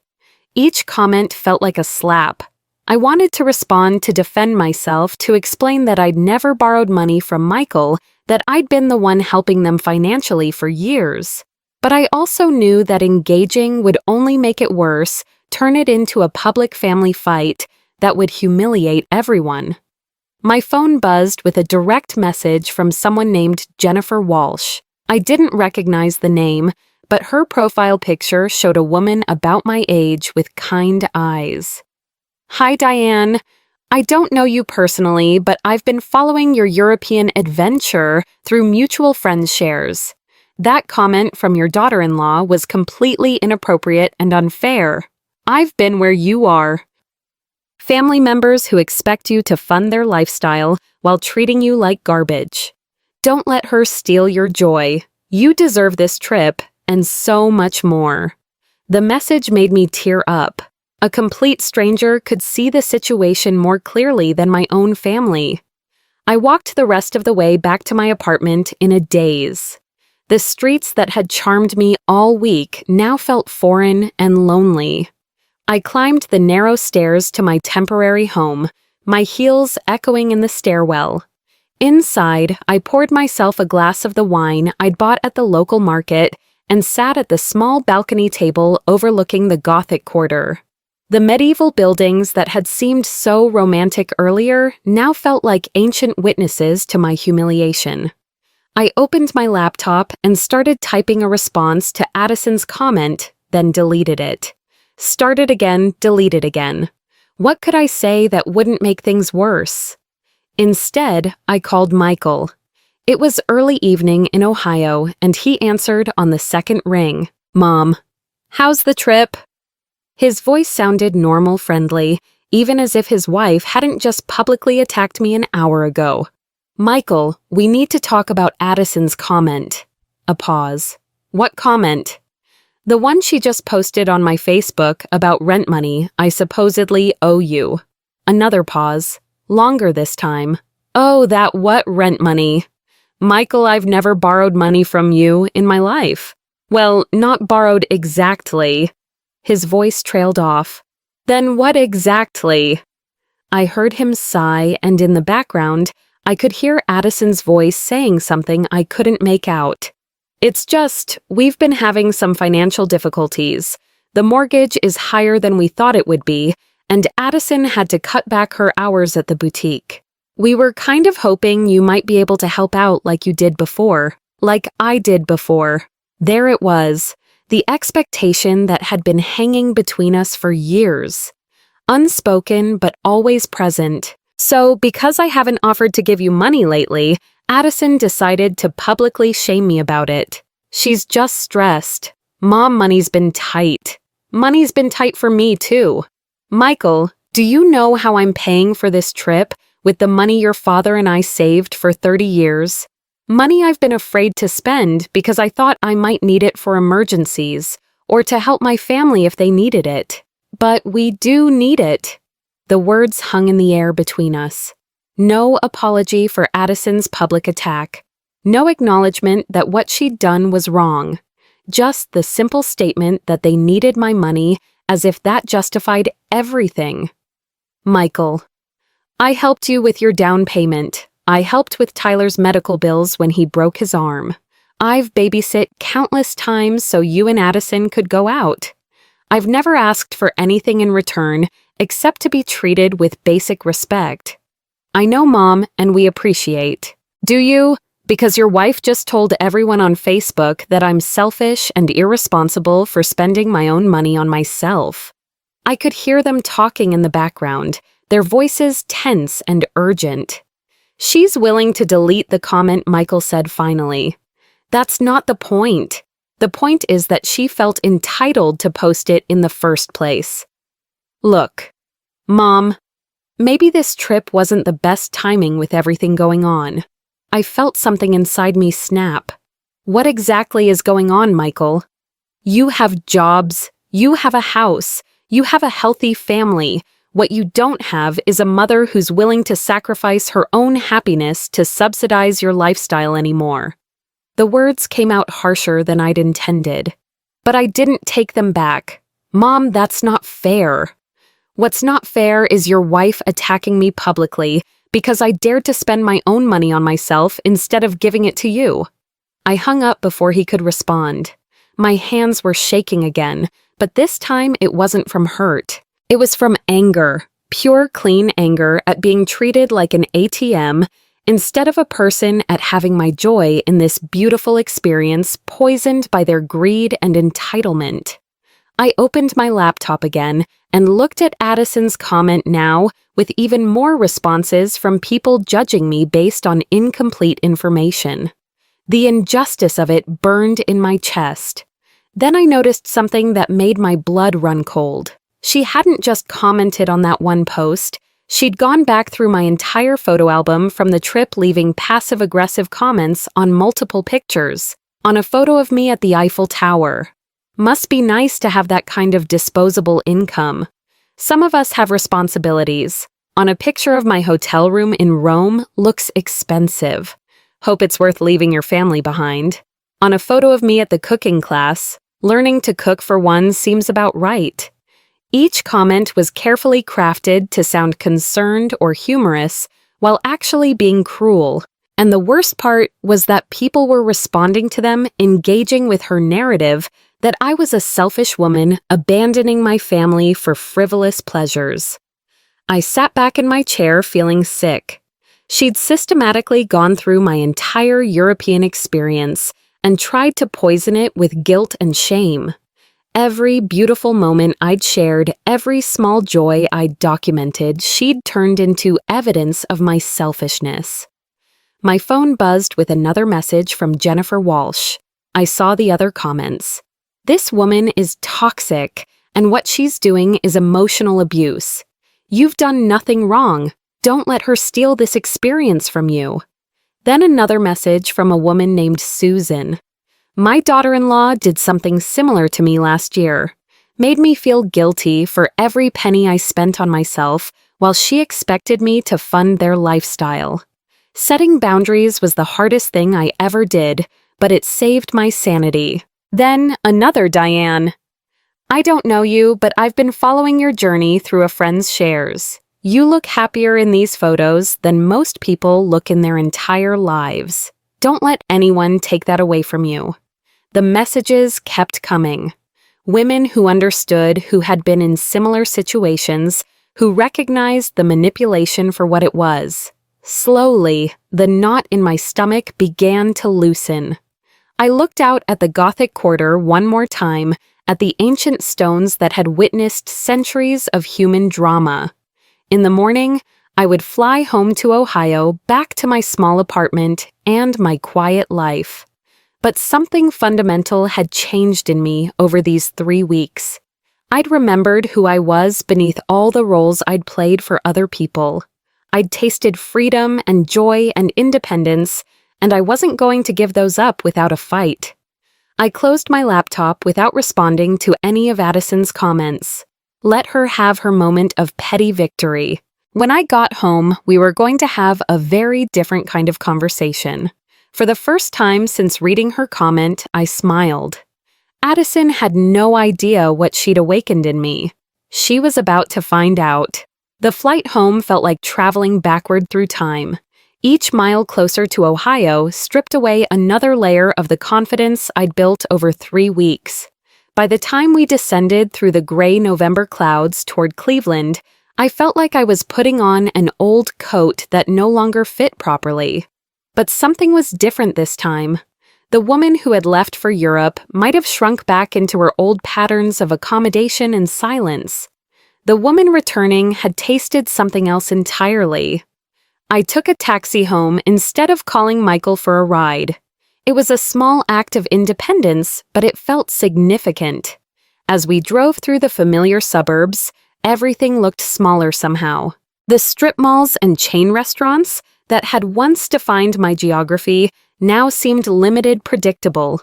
Each comment felt like a slap. I wanted to respond to defend myself, to explain that I'd never borrowed money from Michael, that I'd been the one helping them financially for years. But I also knew that engaging would only make it worse, turn it into a public family fight that would humiliate everyone. My phone buzzed with a direct message from someone named Jennifer Walsh. I didn't recognize the name, but her profile picture showed a woman about my age with kind eyes. "Hi, Diane. I don't know you personally, but I've been following your European adventure through mutual friends' shares. That comment from your daughter-in-law was completely inappropriate and unfair. I've been where you are. Family members who expect you to fund their lifestyle while treating you like garbage. Don't let her steal your joy. You deserve this trip, and so much more." The message made me tear up. A complete stranger could see the situation more clearly than my own family. I walked the rest of the way back to my apartment in a daze. The streets that had charmed me all week now felt foreign and lonely. I climbed the narrow stairs to my temporary home, my heels echoing in the stairwell. Inside, I poured myself a glass of the wine I'd bought at the local market and sat at the small balcony table overlooking the Gothic Quarter. The medieval buildings that had seemed so romantic earlier now felt like ancient witnesses to my humiliation. I opened my laptop and started typing a response to Addison's comment, then deleted it. Started again, deleted again. What could I say that wouldn't make things worse? Instead, I called Michael. It was early evening in Ohio, and he answered on the second ring. "Mom, how's the trip?" His voice sounded normal, friendly, even as if his wife hadn't just publicly attacked me an hour ago. "Michael, we need to talk about Addison's comment." A pause. "What comment?" "The one she just posted on my Facebook about rent money I supposedly owe you." Another pause. Longer this time. "Oh, that what rent money?" "Michael, I've never borrowed money from you in my life." "Well, not borrowed exactly." His voice trailed off. "Then what exactly?" I heard him sigh, and in the background, I could hear Addison's voice saying something I couldn't make out. "It's just, we've been having some financial difficulties. The mortgage is higher than we thought it would be, and Addison had to cut back her hours at the boutique. We were kind of hoping you might be able to help out like you did before, like I did before." There it was, the expectation that had been hanging between us for years. Unspoken, but always present. "So, because I haven't offered to give you money lately, Addison decided to publicly shame me about it. She's just stressed. Mom, money's been tight. Money's been tight for me, too. Michael, do you know how I'm paying for this trip with the money your father and I saved for 30 years? Money I've been afraid to spend because I thought I might need it for emergencies or to help my family if they needed it. But we do need it." The words hung in the air between us. No apology for Addison's public attack. No acknowledgement that what she'd done was wrong. Just the simple statement that they needed my money, as if that justified everything. "Michael, I helped you with your down payment. I helped with Tyler's medical bills when he broke his arm. I've babysit countless times so you and Addison could go out. I've never asked for anything in return except to be treated with basic respect. I know, Mom, and we appreciate. Do you? Because your wife just told everyone on Facebook that I'm selfish and irresponsible for spending my own money on myself." I could hear them talking in the background, their voices tense and urgent. "She's willing to delete the comment," Michael said finally. "That's not the point. The point is that she felt entitled to post it in the first place. Look, Mom, maybe this trip wasn't the best timing with everything going on." I felt something inside me snap. "What exactly is going on, Michael? You have jobs, you have a house, you have a healthy family. What you don't have is a mother who's willing to sacrifice her own happiness to subsidize your lifestyle anymore." The words came out harsher than I'd intended. But I didn't take them back. "Mom, that's not fair. What's not fair is your wife attacking me publicly because I dared to spend my own money on myself instead of giving it to you." I hung up before he could respond. My hands were shaking again, but this time it wasn't from hurt. It was from anger, pure, clean anger at being treated like an ATM instead of a person, at having my joy in this beautiful experience poisoned by their greed and entitlement. I opened my laptop again and looked at Addison's comment now with even more responses from people judging me based on incomplete information. The injustice of it burned in my chest. Then I noticed something that made my blood run cold. She hadn't just commented on that one post. She'd gone back through my entire photo album from the trip, leaving passive-aggressive comments on multiple pictures, on a photo of me at the Eiffel Tower. Must be nice to have that kind of disposable income. Some of us have responsibilities. On a picture of my hotel room in Rome, looks expensive. Hope it's worth leaving your family behind. On a photo of me at the cooking class, learning to cook for one seems about right. Each comment was carefully crafted to sound concerned or humorous while actually being cruel. And the worst part was that people were responding to them, engaging with her narrative that I was a selfish woman abandoning my family for frivolous pleasures. I sat back in my chair feeling sick. She'd systematically gone through my entire European experience and tried to poison it with guilt and shame. Every beautiful moment I'd shared, every small joy I'd documented, she'd turned into evidence of my selfishness. My phone buzzed with another message from Jennifer Walsh. I saw the other comments. This woman is toxic, and what she's doing is emotional abuse. You've done nothing wrong. Don't let her steal this experience from you. Then another message from a woman named Susan. My daughter-in-law did something similar to me last year, made me feel guilty for every penny I spent on myself while she expected me to fund their lifestyle. Setting boundaries was the hardest thing I ever did, but it saved my sanity. Then another Diane. I don't know you, but I've been following your journey through a friend's shares. You look happier in these photos than most people look in their entire lives. Don't let anyone take that away from you. The messages kept coming. Women who understood, who had been in similar situations, who recognized the manipulation for what it was. Slowly, the knot in my stomach began to loosen. I looked out at the Gothic Quarter one more time, at the ancient stones that had witnessed centuries of human drama. In the morning, I would fly home to Ohio, back to my small apartment and my quiet life. But something fundamental had changed in me over these 3 weeks. I'd remembered who I was beneath all the roles I'd played for other people. I'd tasted freedom and joy and independence, and I wasn't going to give those up without a fight. I closed my laptop without responding to any of Addison's comments. Let her have her moment of petty victory. When I got home, we were going to have a very different kind of conversation. For the first time since reading her comment, I smiled. Addison had no idea what she'd awakened in me. She was about to find out. The flight home felt like traveling backward through time. Each mile closer to Ohio stripped away another layer of the confidence I'd built over 3 weeks. By the time we descended through the gray November clouds toward Cleveland, I felt like I was putting on an old coat that no longer fit properly. But something was different this time. The woman who had left for Europe might have shrunk back into her old patterns of accommodation and silence. The woman returning had tasted something else entirely. I took a taxi home instead of calling Michael for a ride. It was a small act of independence, but it felt significant. As we drove through the familiar suburbs, everything looked smaller somehow. The strip malls and chain restaurants that had once defined my geography now seemed limited, predictable.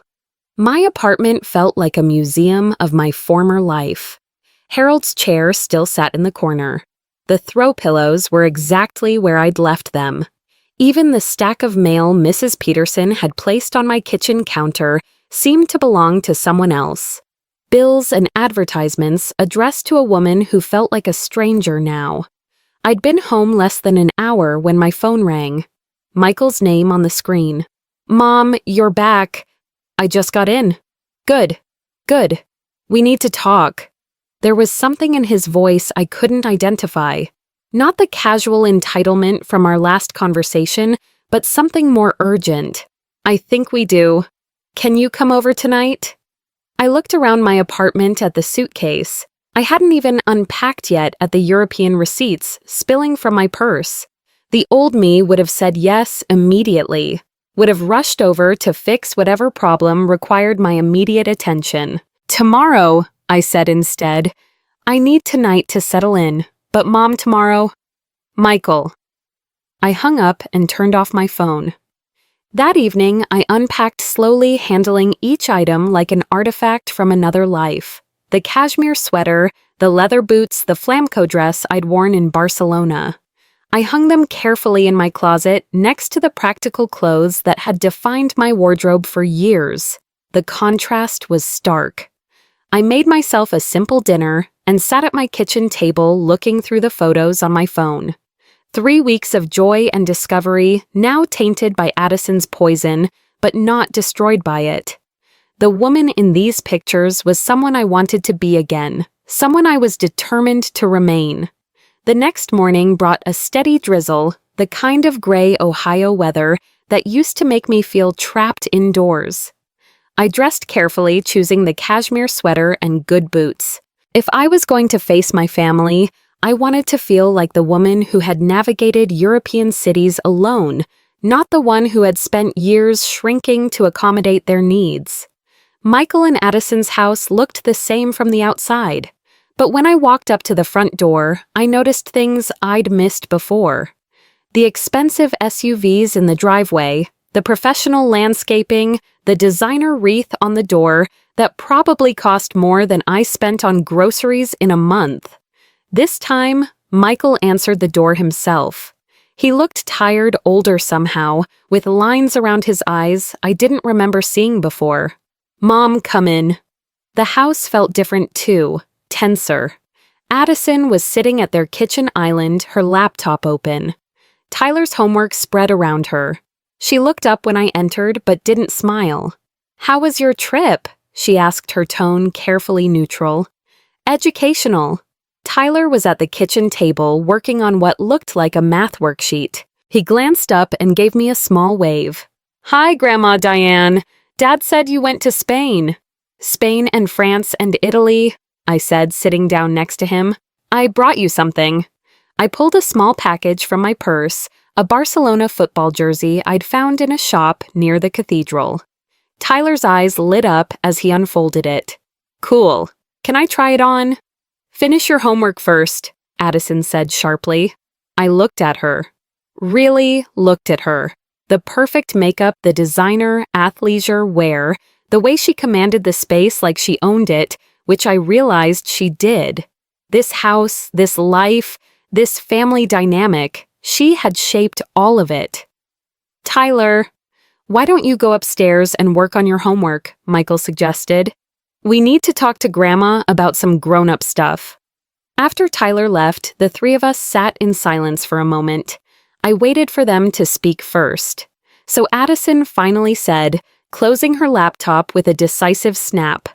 My apartment felt like a museum of my former life. Harold's chair still sat in the corner. The throw pillows were exactly where I'd left them. Even the stack of mail Mrs. Peterson had placed on my kitchen counter seemed to belong to someone else. bills and advertisements addressed to a woman who felt like a stranger now. I'd been home less than an hour when my phone rang. Michael's name on the screen. "Mom, you're back. I just got in." "Good. Good. We need to talk." There was something in his voice I couldn't identify. Not the casual entitlement from our last conversation, but something more urgent. "I think we do. Can you come over tonight?" I looked around my apartment at the suitcase. I hadn't even unpacked yet at the European receipts spilling from my purse. The old me would have said yes immediately, would have rushed over to fix whatever problem required my immediate attention. "Tomorrow," I said instead. "I need tonight to settle in, but Mom tomorrow." "Michael." I hung up and turned off my phone. That evening, I unpacked slowly, handling each item like an artifact from another life. The cashmere sweater, the leather boots, the Flamco dress I'd worn in Barcelona. I hung them carefully in my closet next to the practical clothes that had defined my wardrobe for years. The contrast was stark. I made myself a simple dinner and sat at my kitchen table looking through the photos on my phone. 3 weeks of joy and discovery, now tainted by Addison's poison, but not destroyed by it. The woman in these pictures was someone I wanted to be again, someone I was determined to remain. The next morning brought a steady drizzle, the kind of gray Ohio weather that used to make me feel trapped indoors. I dressed carefully, choosing the cashmere sweater and good boots. If I was going to face my family, I wanted to feel like the woman who had navigated European cities alone, not the one who had spent years shrinking to accommodate their needs. Michael and Addison's house looked the same from the outside, but when I walked up to the front door, I noticed things I'd missed before. The expensive SUVs in the driveway, the professional landscaping, the designer wreath on the door that probably cost more than I spent on groceries in a month. This time, Michael answered the door himself. He looked tired, older somehow, with lines around his eyes I didn't remember seeing before. "Mom, come in." The house felt different too, tenser. Addison was sitting at their kitchen island, her laptop open. Tyler's homework spread around her. She looked up when I entered but didn't smile. "How was your trip?" she asked, her tone carefully neutral. "Educational." Tyler was at the kitchen table working on what looked like a math worksheet. He glanced up and gave me a small wave. "Hi, Grandma Diane. Dad said you went to Spain." "Spain and France and Italy," I said, sitting down next to him. "I brought you something." I pulled a small package from my purse, a Barcelona football jersey I'd found in a shop near the cathedral. Tyler's eyes lit up as he unfolded it. "Cool. Can I try it on?" "Finish your homework first," Addison said sharply. I looked at her. Really looked at her. The perfect makeup, the designer, athleisure wear, the way she commanded the space like she owned it, which I realized she did. This house, this life, this family dynamic, she had shaped all of it. "Tyler, why don't you go upstairs and work on your homework?" Michael suggested. "We need to talk to Grandma about some grown-up stuff." After Tyler left, the three of us sat in silence for a moment. I waited for them to speak first. So Addison finally said, closing her laptop with a decisive snap,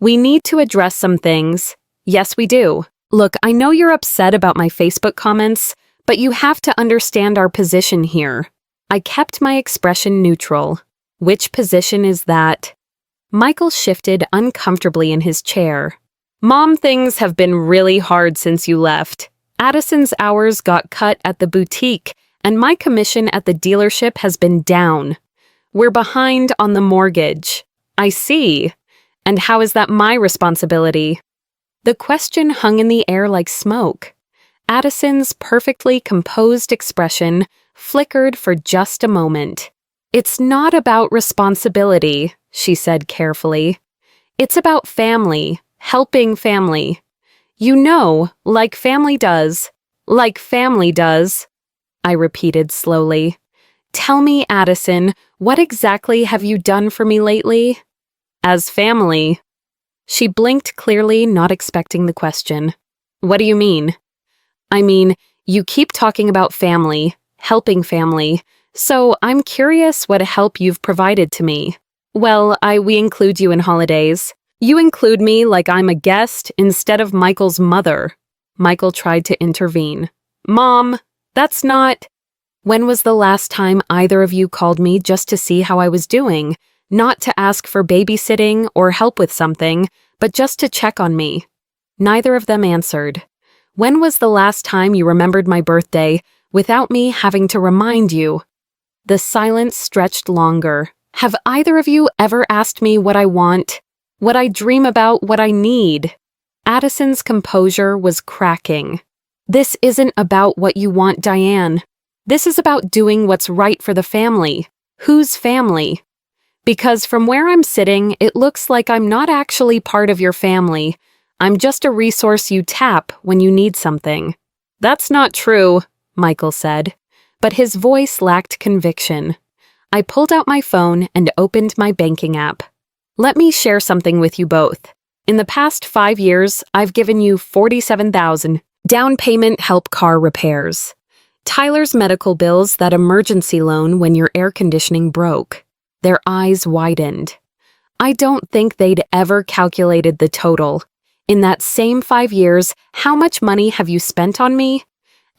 "We need to address some things." "Yes, we do. Look, I know you're upset about my Facebook comments, but you have to understand our position here." I kept my expression neutral. "Which position is that?" Michael shifted uncomfortably in his chair. "Mom, things have been really hard since you left. Addison's hours got cut at the boutique, and my commission at the dealership has been down. We're behind on the mortgage." "I see. And how is that my responsibility?" The question hung in the air like smoke. Addison's perfectly composed expression flickered for just a moment. "It's not about responsibility," she said carefully. "It's about family, helping family. You know, like family does. Like family does." I repeated slowly. "Tell me, Addison, what exactly have you done for me lately?" "As family." She blinked clearly, not expecting the question. What do you mean? I mean, you keep talking about family, helping family, so I'm curious what help you've provided to me. Well, we include you in holidays. You include me like I'm a guest instead of Michael's mother. Michael tried to intervene. Mom, that's not... When was the last time either of you called me just to see how I was doing? Not to ask for babysitting or help with something, but just to check on me. Neither of them answered. When was the last time you remembered my birthday without me having to remind you? The silence stretched longer. Have either of you ever asked me what I want? What I dream about, what I need? Addison's composure was cracking. This isn't about what you want, Diane. This is about doing what's right for the family. Whose family? Because from where I'm sitting, it looks like I'm not actually part of your family. I'm just a resource you tap when you need something. That's not true, Michael said, but his voice lacked conviction. I pulled out my phone and opened my banking app. Let me share something with you both. In the past 5 years, I've given you $47,000. Down payment help car repairs. Tyler's medical bills, that emergency loan when your air conditioning broke. Their eyes widened. I don't think they'd ever calculated the total. In that same 5 years, how much money have you spent on me?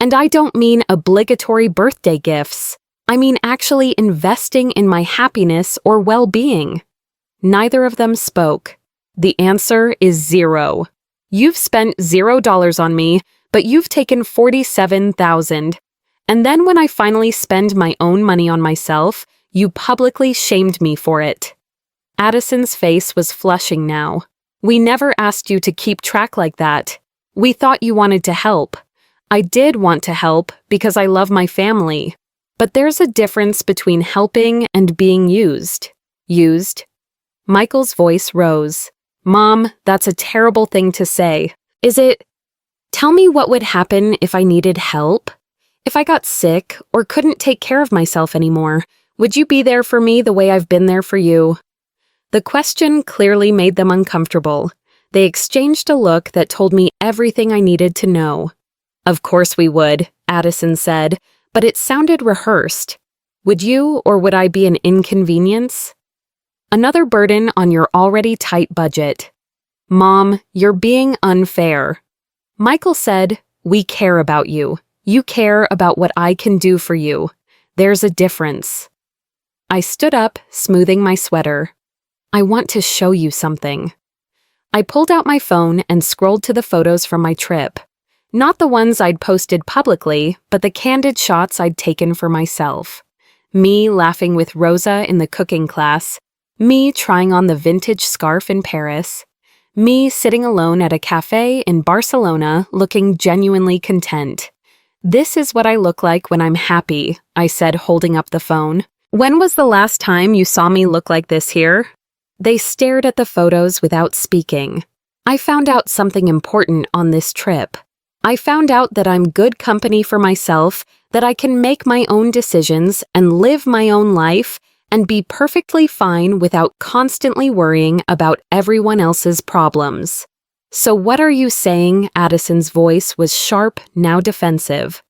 And I don't mean obligatory birthday gifts. I mean actually investing in my happiness or well-being. Neither of them spoke. The answer is 0. You've spent $0 on me, but you've taken $47,000. And then when I finally spend my own money on myself, you publicly shamed me for it. Addison's face was flushing now. We never asked you to keep track like that. We thought you wanted to help. I did want to help because I love my family. But there's a difference between helping and being used. Used? Michael's voice rose. Mom, that's a terrible thing to say. Is it? Tell me what would happen if I needed help? If I got sick or couldn't take care of myself anymore, would you be there for me the way I've been there for you? The question clearly made them uncomfortable. They exchanged a look that told me everything I needed to know. Of course we would, Addison said, but it sounded rehearsed. Would you, or would I be an inconvenience? Another burden on your already tight budget. Mom, you're being unfair. Michael said, we care about you. You care about what I can do for you. There's a difference. I stood up, smoothing my sweater. I want to show you something. I pulled out my phone and scrolled to the photos from my trip. Not the ones I'd posted publicly, but the candid shots I'd taken for myself. Me laughing with Rosa in the cooking class. Me trying on the vintage scarf in Paris. Me sitting alone at a cafe in Barcelona looking genuinely content. This is what I look like when I'm happy, I said, holding up the phone. When was the last time you saw me look like this here? They stared at the photos without speaking. I found out something important on this trip. I found out that I'm good company for myself, that I can make my own decisions and live my own life and be perfectly fine without constantly worrying about everyone else's problems. So what are you saying? Addison's voice was sharp, now defensive.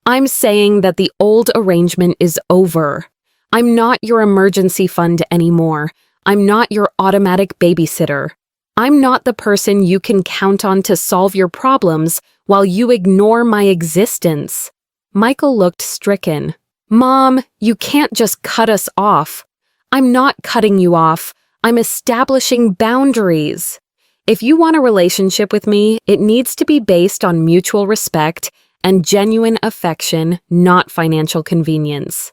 I'm saying that the old arrangement is over. I'm not your emergency fund anymore. I'm not your automatic babysitter. I'm not the person you can count on to solve your problems while you ignore my existence. Michael looked stricken. Mom, you can't just cut us off. I'm not cutting you off. I'm establishing boundaries. If you want a relationship with me, it needs to be based on mutual respect and genuine affection, not financial convenience.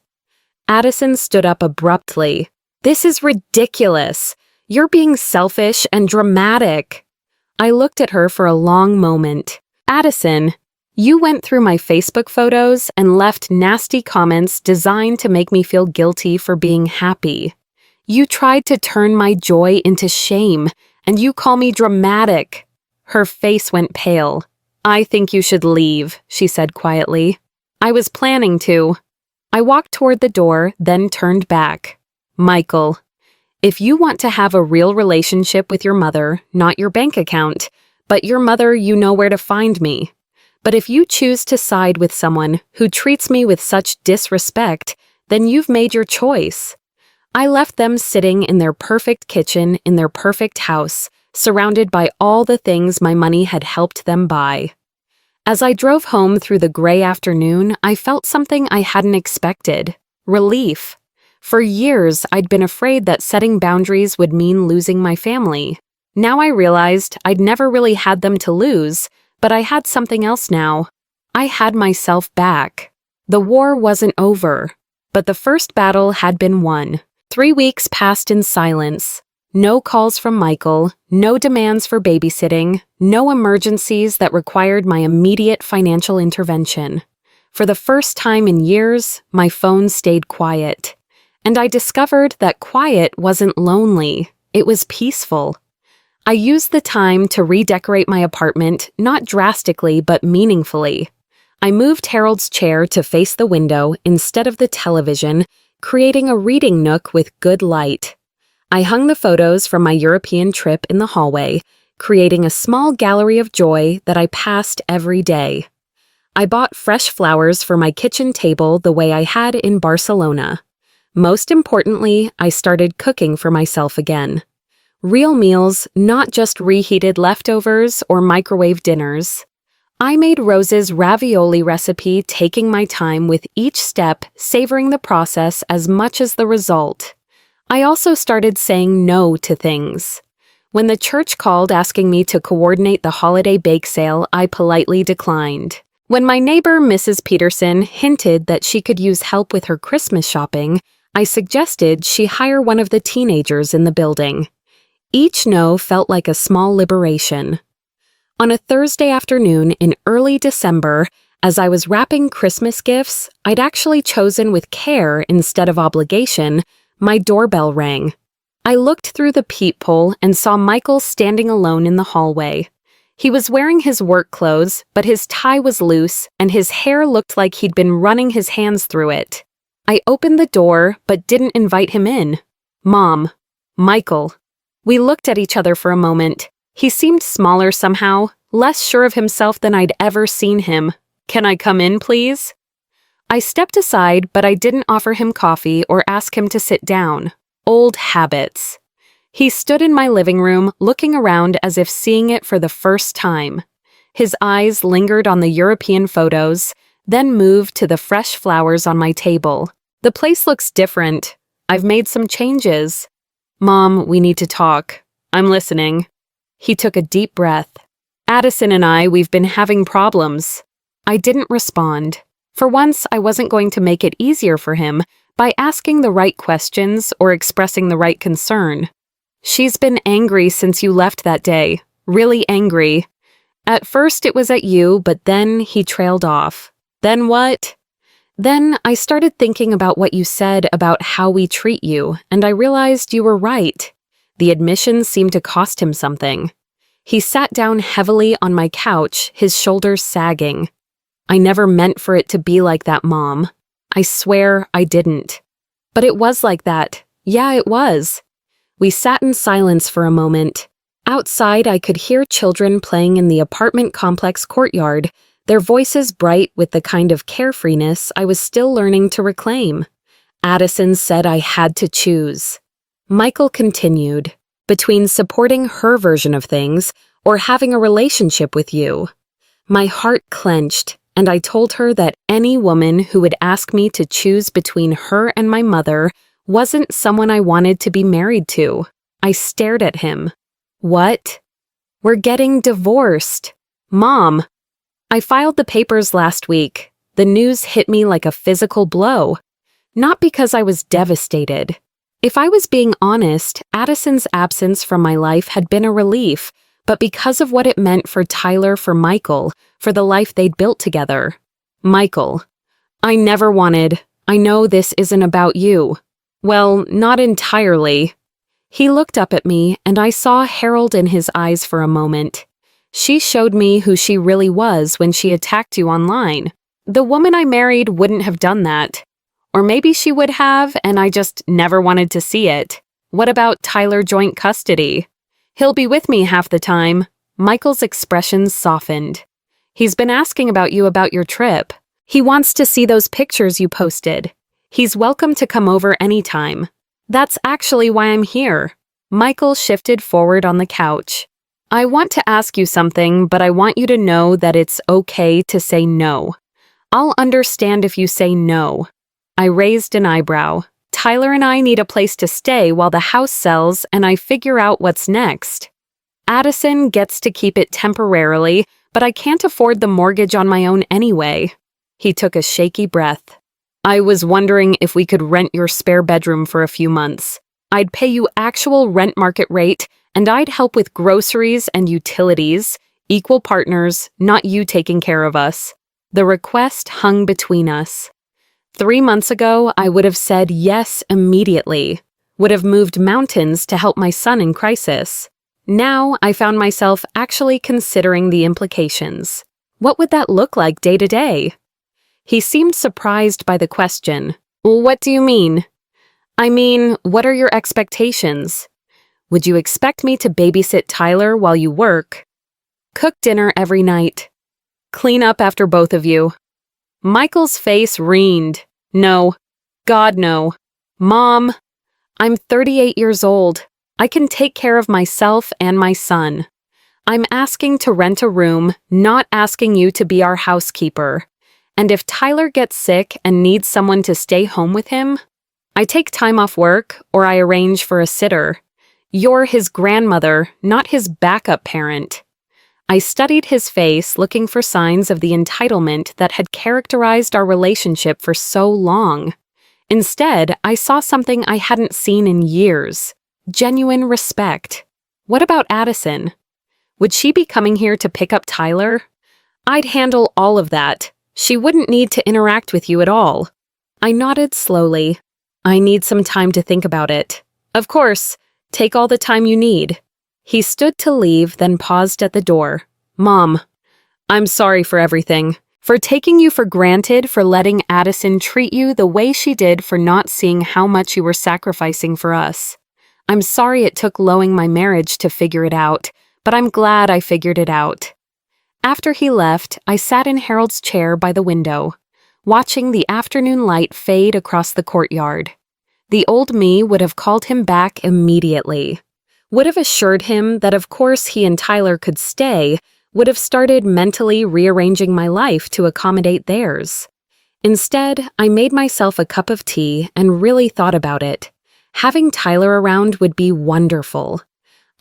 Addison stood up abruptly. This is ridiculous. You're being selfish and dramatic. I looked at her for a long moment. Addison, you went through my Facebook photos and left nasty comments designed to make me feel guilty for being happy. You tried to turn my joy into shame, and you call me dramatic. Her face went pale. I think you should leave, she said quietly. I was planning to. I walked toward the door, then turned back. Michael, If you want to have a real relationship with your mother, not your bank account, but your mother, you know where to find me. But if you choose to side with someone who treats me with such disrespect, then you've made your choice. I left them sitting in their perfect kitchen in their perfect house, surrounded by all the things my money had helped them buy. As I drove home through the gray afternoon, I felt something I hadn't expected: relief. For years, I'd been afraid that setting boundaries would mean losing my family. Now I realized I'd never really had them to lose, but I had something else now. I had myself back. The war wasn't over, but the first battle had been won. 3 weeks passed in silence. No calls from Michael, no demands for babysitting, no emergencies that required my immediate financial intervention. For the first time in years, my phone stayed quiet. And I discovered that quiet wasn't lonely, it was peaceful. I used the time to redecorate my apartment, not drastically but meaningfully. I moved Harold's chair to face the window instead of the television, creating a reading nook with good light. I hung the photos from my European trip in the hallway, creating a small gallery of joy that I passed every day. I bought fresh flowers for my kitchen table the way I had in Barcelona. Most importantly, I started cooking for myself again. Real meals, not just reheated leftovers or microwave dinners. I made Rose's ravioli recipe, taking my time with each step, savoring the process as much as the result. I also started saying no to things. When the church called asking me to coordinate the holiday bake sale, I politely declined. When my neighbor, Mrs. Peterson, hinted that she could use help with her Christmas shopping, I suggested she hire one of the teenagers in the building. Each no felt like a small liberation. On a Thursday afternoon in early December, as I was wrapping Christmas gifts I'd actually chosen with care instead of obligation, my doorbell rang. I looked through the peephole and saw Michael standing alone in the hallway. He was wearing his work clothes, but his tie was loose and his hair looked like he'd been running his hands through it. I opened the door but didn't invite him in. Mom. Michael. We looked at each other for a moment. He seemed smaller somehow, less sure of himself than I'd ever seen him. Can I come in, please? I stepped aside, but I didn't offer him coffee or ask him to sit down. Old habits. He stood in my living room, looking around as if seeing it for the first time. His eyes lingered on the European photos, then moved to the fresh flowers on my table. The place looks different. I've made some changes. Mom, we need to talk. I'm listening. He took a deep breath. Addison and we've been having problems. I didn't respond. For once, I wasn't going to make it easier for him by asking the right questions or expressing the right concern. She's been angry since you left that day. Really angry. At first it was at you, but then he trailed off. Then what? Then I started thinking about what you said about how we treat you, and I realized you were right. The admission seemed to cost him something. He sat down heavily on my couch, his shoulders sagging. I never meant for it to be like that, Mom. I swear I didn't. But it was like that. Yeah, it was. We sat in silence for a moment. Outside, I could hear children playing in the apartment complex courtyard, their voices bright with the kind of carefreeness I was still learning to reclaim. Addison said I had to choose. Michael continued, between supporting her version of things or having a relationship with you. My heart clenched, and I told her that any woman who would ask me to choose between her and my mother wasn't someone I wanted to be married to. I stared at him. What? We're getting divorced. Mom. I filed the papers last week. The news hit me like a physical blow. Not because I was devastated. If I was being honest, Addison's absence from my life had been a relief, but because of what it meant for Tyler, for Michael, for the life they'd built together. Michael. I never wanted. I know this isn't about you. Well, not entirely. He looked up at me, and I saw Harold in his eyes for a moment. She showed me who she really was when she attacked you online. The woman I married wouldn't have done that. Or maybe she would have, and I just never wanted to see it. What about Tyler joint custody? He'll be with me half the time. Michael's expressions softened. He's been asking about your trip. He wants to see those pictures you posted. He's welcome to come over anytime. That's actually why I'm here. Michael shifted forward on the couch. I want to ask you something, but I want you to know that it's okay to say no. I'll understand if you say no. I raised an eyebrow. Tyler and I need a place to stay while the house sells and I figure out what's next. Addison gets to keep it temporarily, but I can't afford the mortgage on my own anyway. He took a shaky breath. I was wondering if we could rent your spare bedroom for a few months. I'd pay you actual rent market rate, and I'd help with groceries and utilities, equal partners, not you taking care of us. The request hung between us. 3 months ago, I would have said yes immediately, would have moved mountains to help my son in crisis. Now, I found myself actually considering the implications. What would that look like day to day? He seemed surprised by the question. What do you mean? I mean, what are your expectations? Would you expect me to babysit Tyler while you work? Cook dinner every night? Clean up after both of you? Michael's face reened. No. God, no. Mom, I'm 38 years old. I can take care of myself and my son. I'm asking to rent a room, not asking you to be our housekeeper. And if Tyler gets sick and needs someone to stay home with him, I take time off work or I arrange for a sitter. You're his grandmother, not his backup parent. I studied his face, looking for signs of the entitlement that had characterized our relationship for so long. Instead, I saw something I hadn't seen in years. Genuine respect. What about Addison? Would she be coming here to pick up Tyler? I'd handle all of that. She wouldn't need to interact with you at all. I nodded slowly. I need some time to think about it. Of course, take all the time you need. He stood to leave, then paused at the door. Mom, I'm sorry for everything. For taking you for granted, for letting Addison treat you the way she did, for not seeing how much you were sacrificing for us. I'm sorry it took lowing my marriage to figure it out, but I'm glad I figured it out. After he left, I sat in Harold's chair by the window, watching the afternoon light fade across the courtyard. The old me would have called him back immediately, would have assured him that of course he and Tyler could stay, would have started mentally rearranging my life to accommodate theirs. Instead, I made myself a cup of tea and really thought about it. Having Tyler around would be wonderful.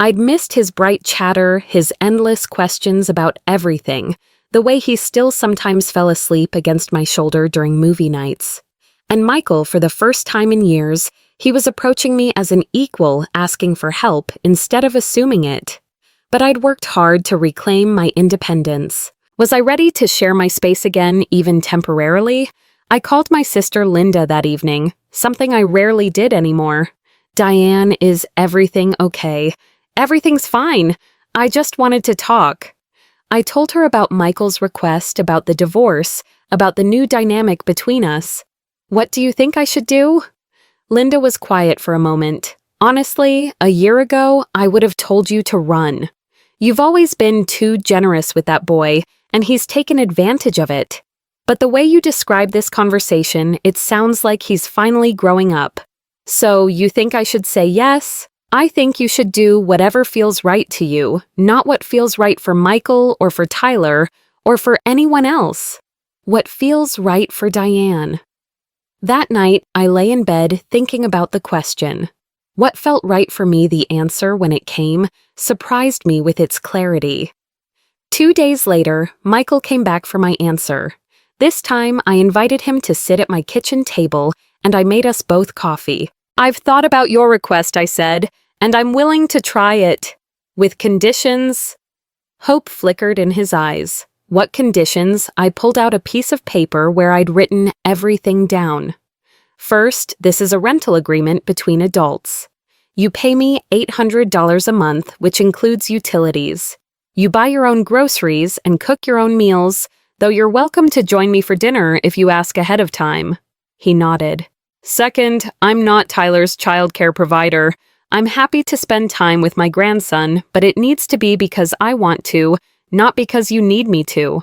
I'd missed his bright chatter, his endless questions about everything, the way he still sometimes fell asleep against my shoulder during movie nights. And Michael, for the first time in years, he was approaching me as an equal, asking for help instead of assuming it. But I'd worked hard to reclaim my independence. Was I ready to share my space again, even temporarily? I called my sister Linda that evening, something I rarely did anymore. Diane, is everything okay? Everything's fine. I just wanted to talk. I told her about Michael's request, about the divorce, about the new dynamic between us. What do you think I should do? Linda was quiet for a moment. Honestly, a year ago, I would have told you to run. You've always been too generous with that boy, and he's taken advantage of it. But the way you describe this conversation, it sounds like he's finally growing up. So you think I should say yes? I think you should do whatever feels right to you, not what feels right for Michael or for Tyler or for anyone else. What feels right for Diane. That night, I lay in bed thinking about the question. What felt right for me, the answer, when it came, surprised me with its clarity. 2 days later, Michael came back for my answer. This time, I invited him to sit at my kitchen table, and I made us both coffee. I've thought about your request, I said, and I'm willing to try it. With conditions. Hope flickered in his eyes. What conditions? I pulled out a piece of paper where I'd written everything down. First, this is a rental agreement between adults. You pay me $800 a month, which includes utilities. You buy your own groceries and cook your own meals, though you're welcome to join me for dinner if you ask ahead of time. He nodded. Second, I'm not Tyler's childcare provider. I'm happy to spend time with my grandson, but it needs to be because I want to, not because you need me to.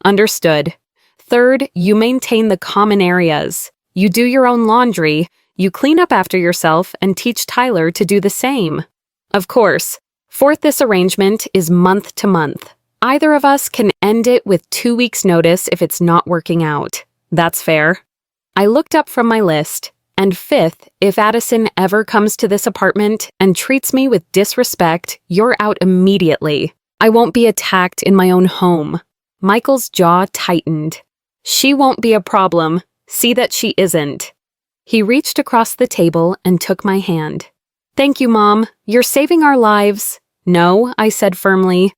Understood. Third, you maintain the common areas. You do your own laundry, you clean up after yourself, and teach Tyler to do the same. Of course. Fourth, this arrangement is month to month. Either of us can end it with 2 weeks' notice if it's not working out. That's fair. I looked up from my list. And fifth, if Addison ever comes to this apartment and treats me with disrespect, you're out immediately. I won't be attacked in my own home. Michael's jaw tightened. She won't be a problem. See that she isn't. He reached across the table and took my hand. Thank you, Mom. You're saving our lives. No, I said firmly.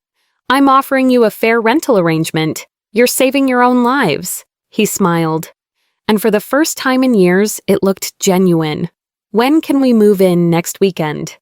I'm offering you a fair rental arrangement. You're saving your own lives. He smiled. And for the first time in years, it looked genuine. When can we move in next weekend?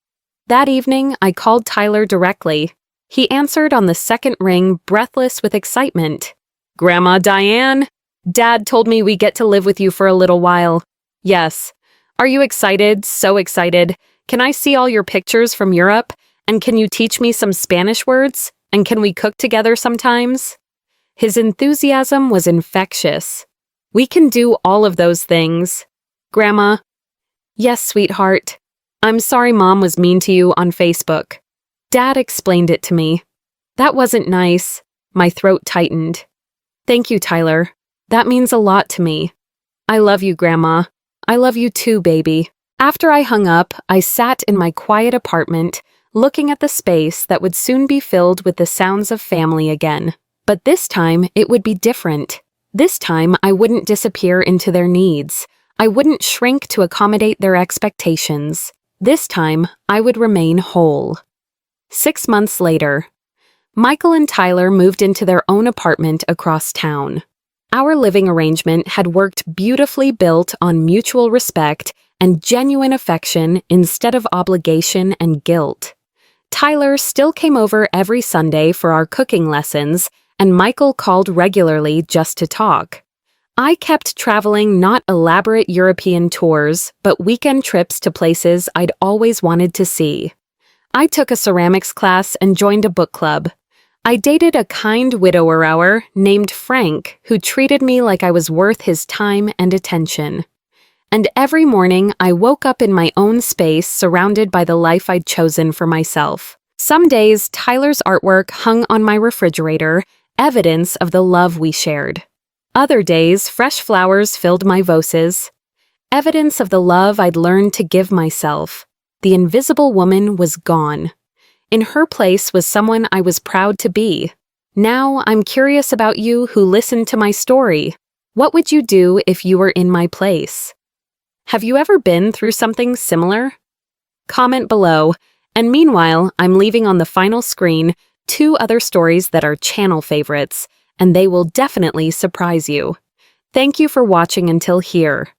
That evening, I called Tyler directly. He answered on the second ring, breathless with excitement. Grandma Diane, Dad told me we get to live with you for a little while. Yes. Are you excited? So excited. Can I see all your pictures from Europe? And can you teach me some Spanish words? And can we cook together sometimes? His enthusiasm was infectious. We can do all of those things. Grandma. Yes, sweetheart. I'm sorry Mom was mean to you on Facebook. Dad explained it to me. That wasn't nice. My throat tightened. Thank you, Tyler. That means a lot to me. I love you, Grandma. I love you too, baby. After I hung up, I sat in my quiet apartment, looking at the space that would soon be filled with the sounds of family again. But this time, it would be different. This time, I wouldn't disappear into their needs. I wouldn't shrink to accommodate their expectations. This time, I would remain whole. 6 months later, Michael and Tyler moved into their own apartment across town. Our living arrangement had worked beautifully, built on mutual respect and genuine affection instead of obligation and guilt. Tyler still came over every Sunday for our cooking lessons, and Michael called regularly just to talk. I kept traveling not elaborate European tours, but weekend trips to places I'd always wanted to see. I took a ceramics class and joined a book club. I dated a kind widower named Frank who treated me like I was worth his time and attention. And every morning I woke up in my own space surrounded by the life I'd chosen for myself. Some days Tyler's artwork hung on my refrigerator, evidence of the love we shared. Other days, fresh flowers filled my voses, evidence of the love I'd learned to give myself. The invisible woman was gone. In her place was someone I was proud to be. Now I'm curious about you who listened to my story. What would you do if you were in my place? Have you ever been through something similar? Comment below, and meanwhile, I'm leaving on the final screen 2 other stories that are channel favorites, and they will definitely surprise you. Thank you for watching until here.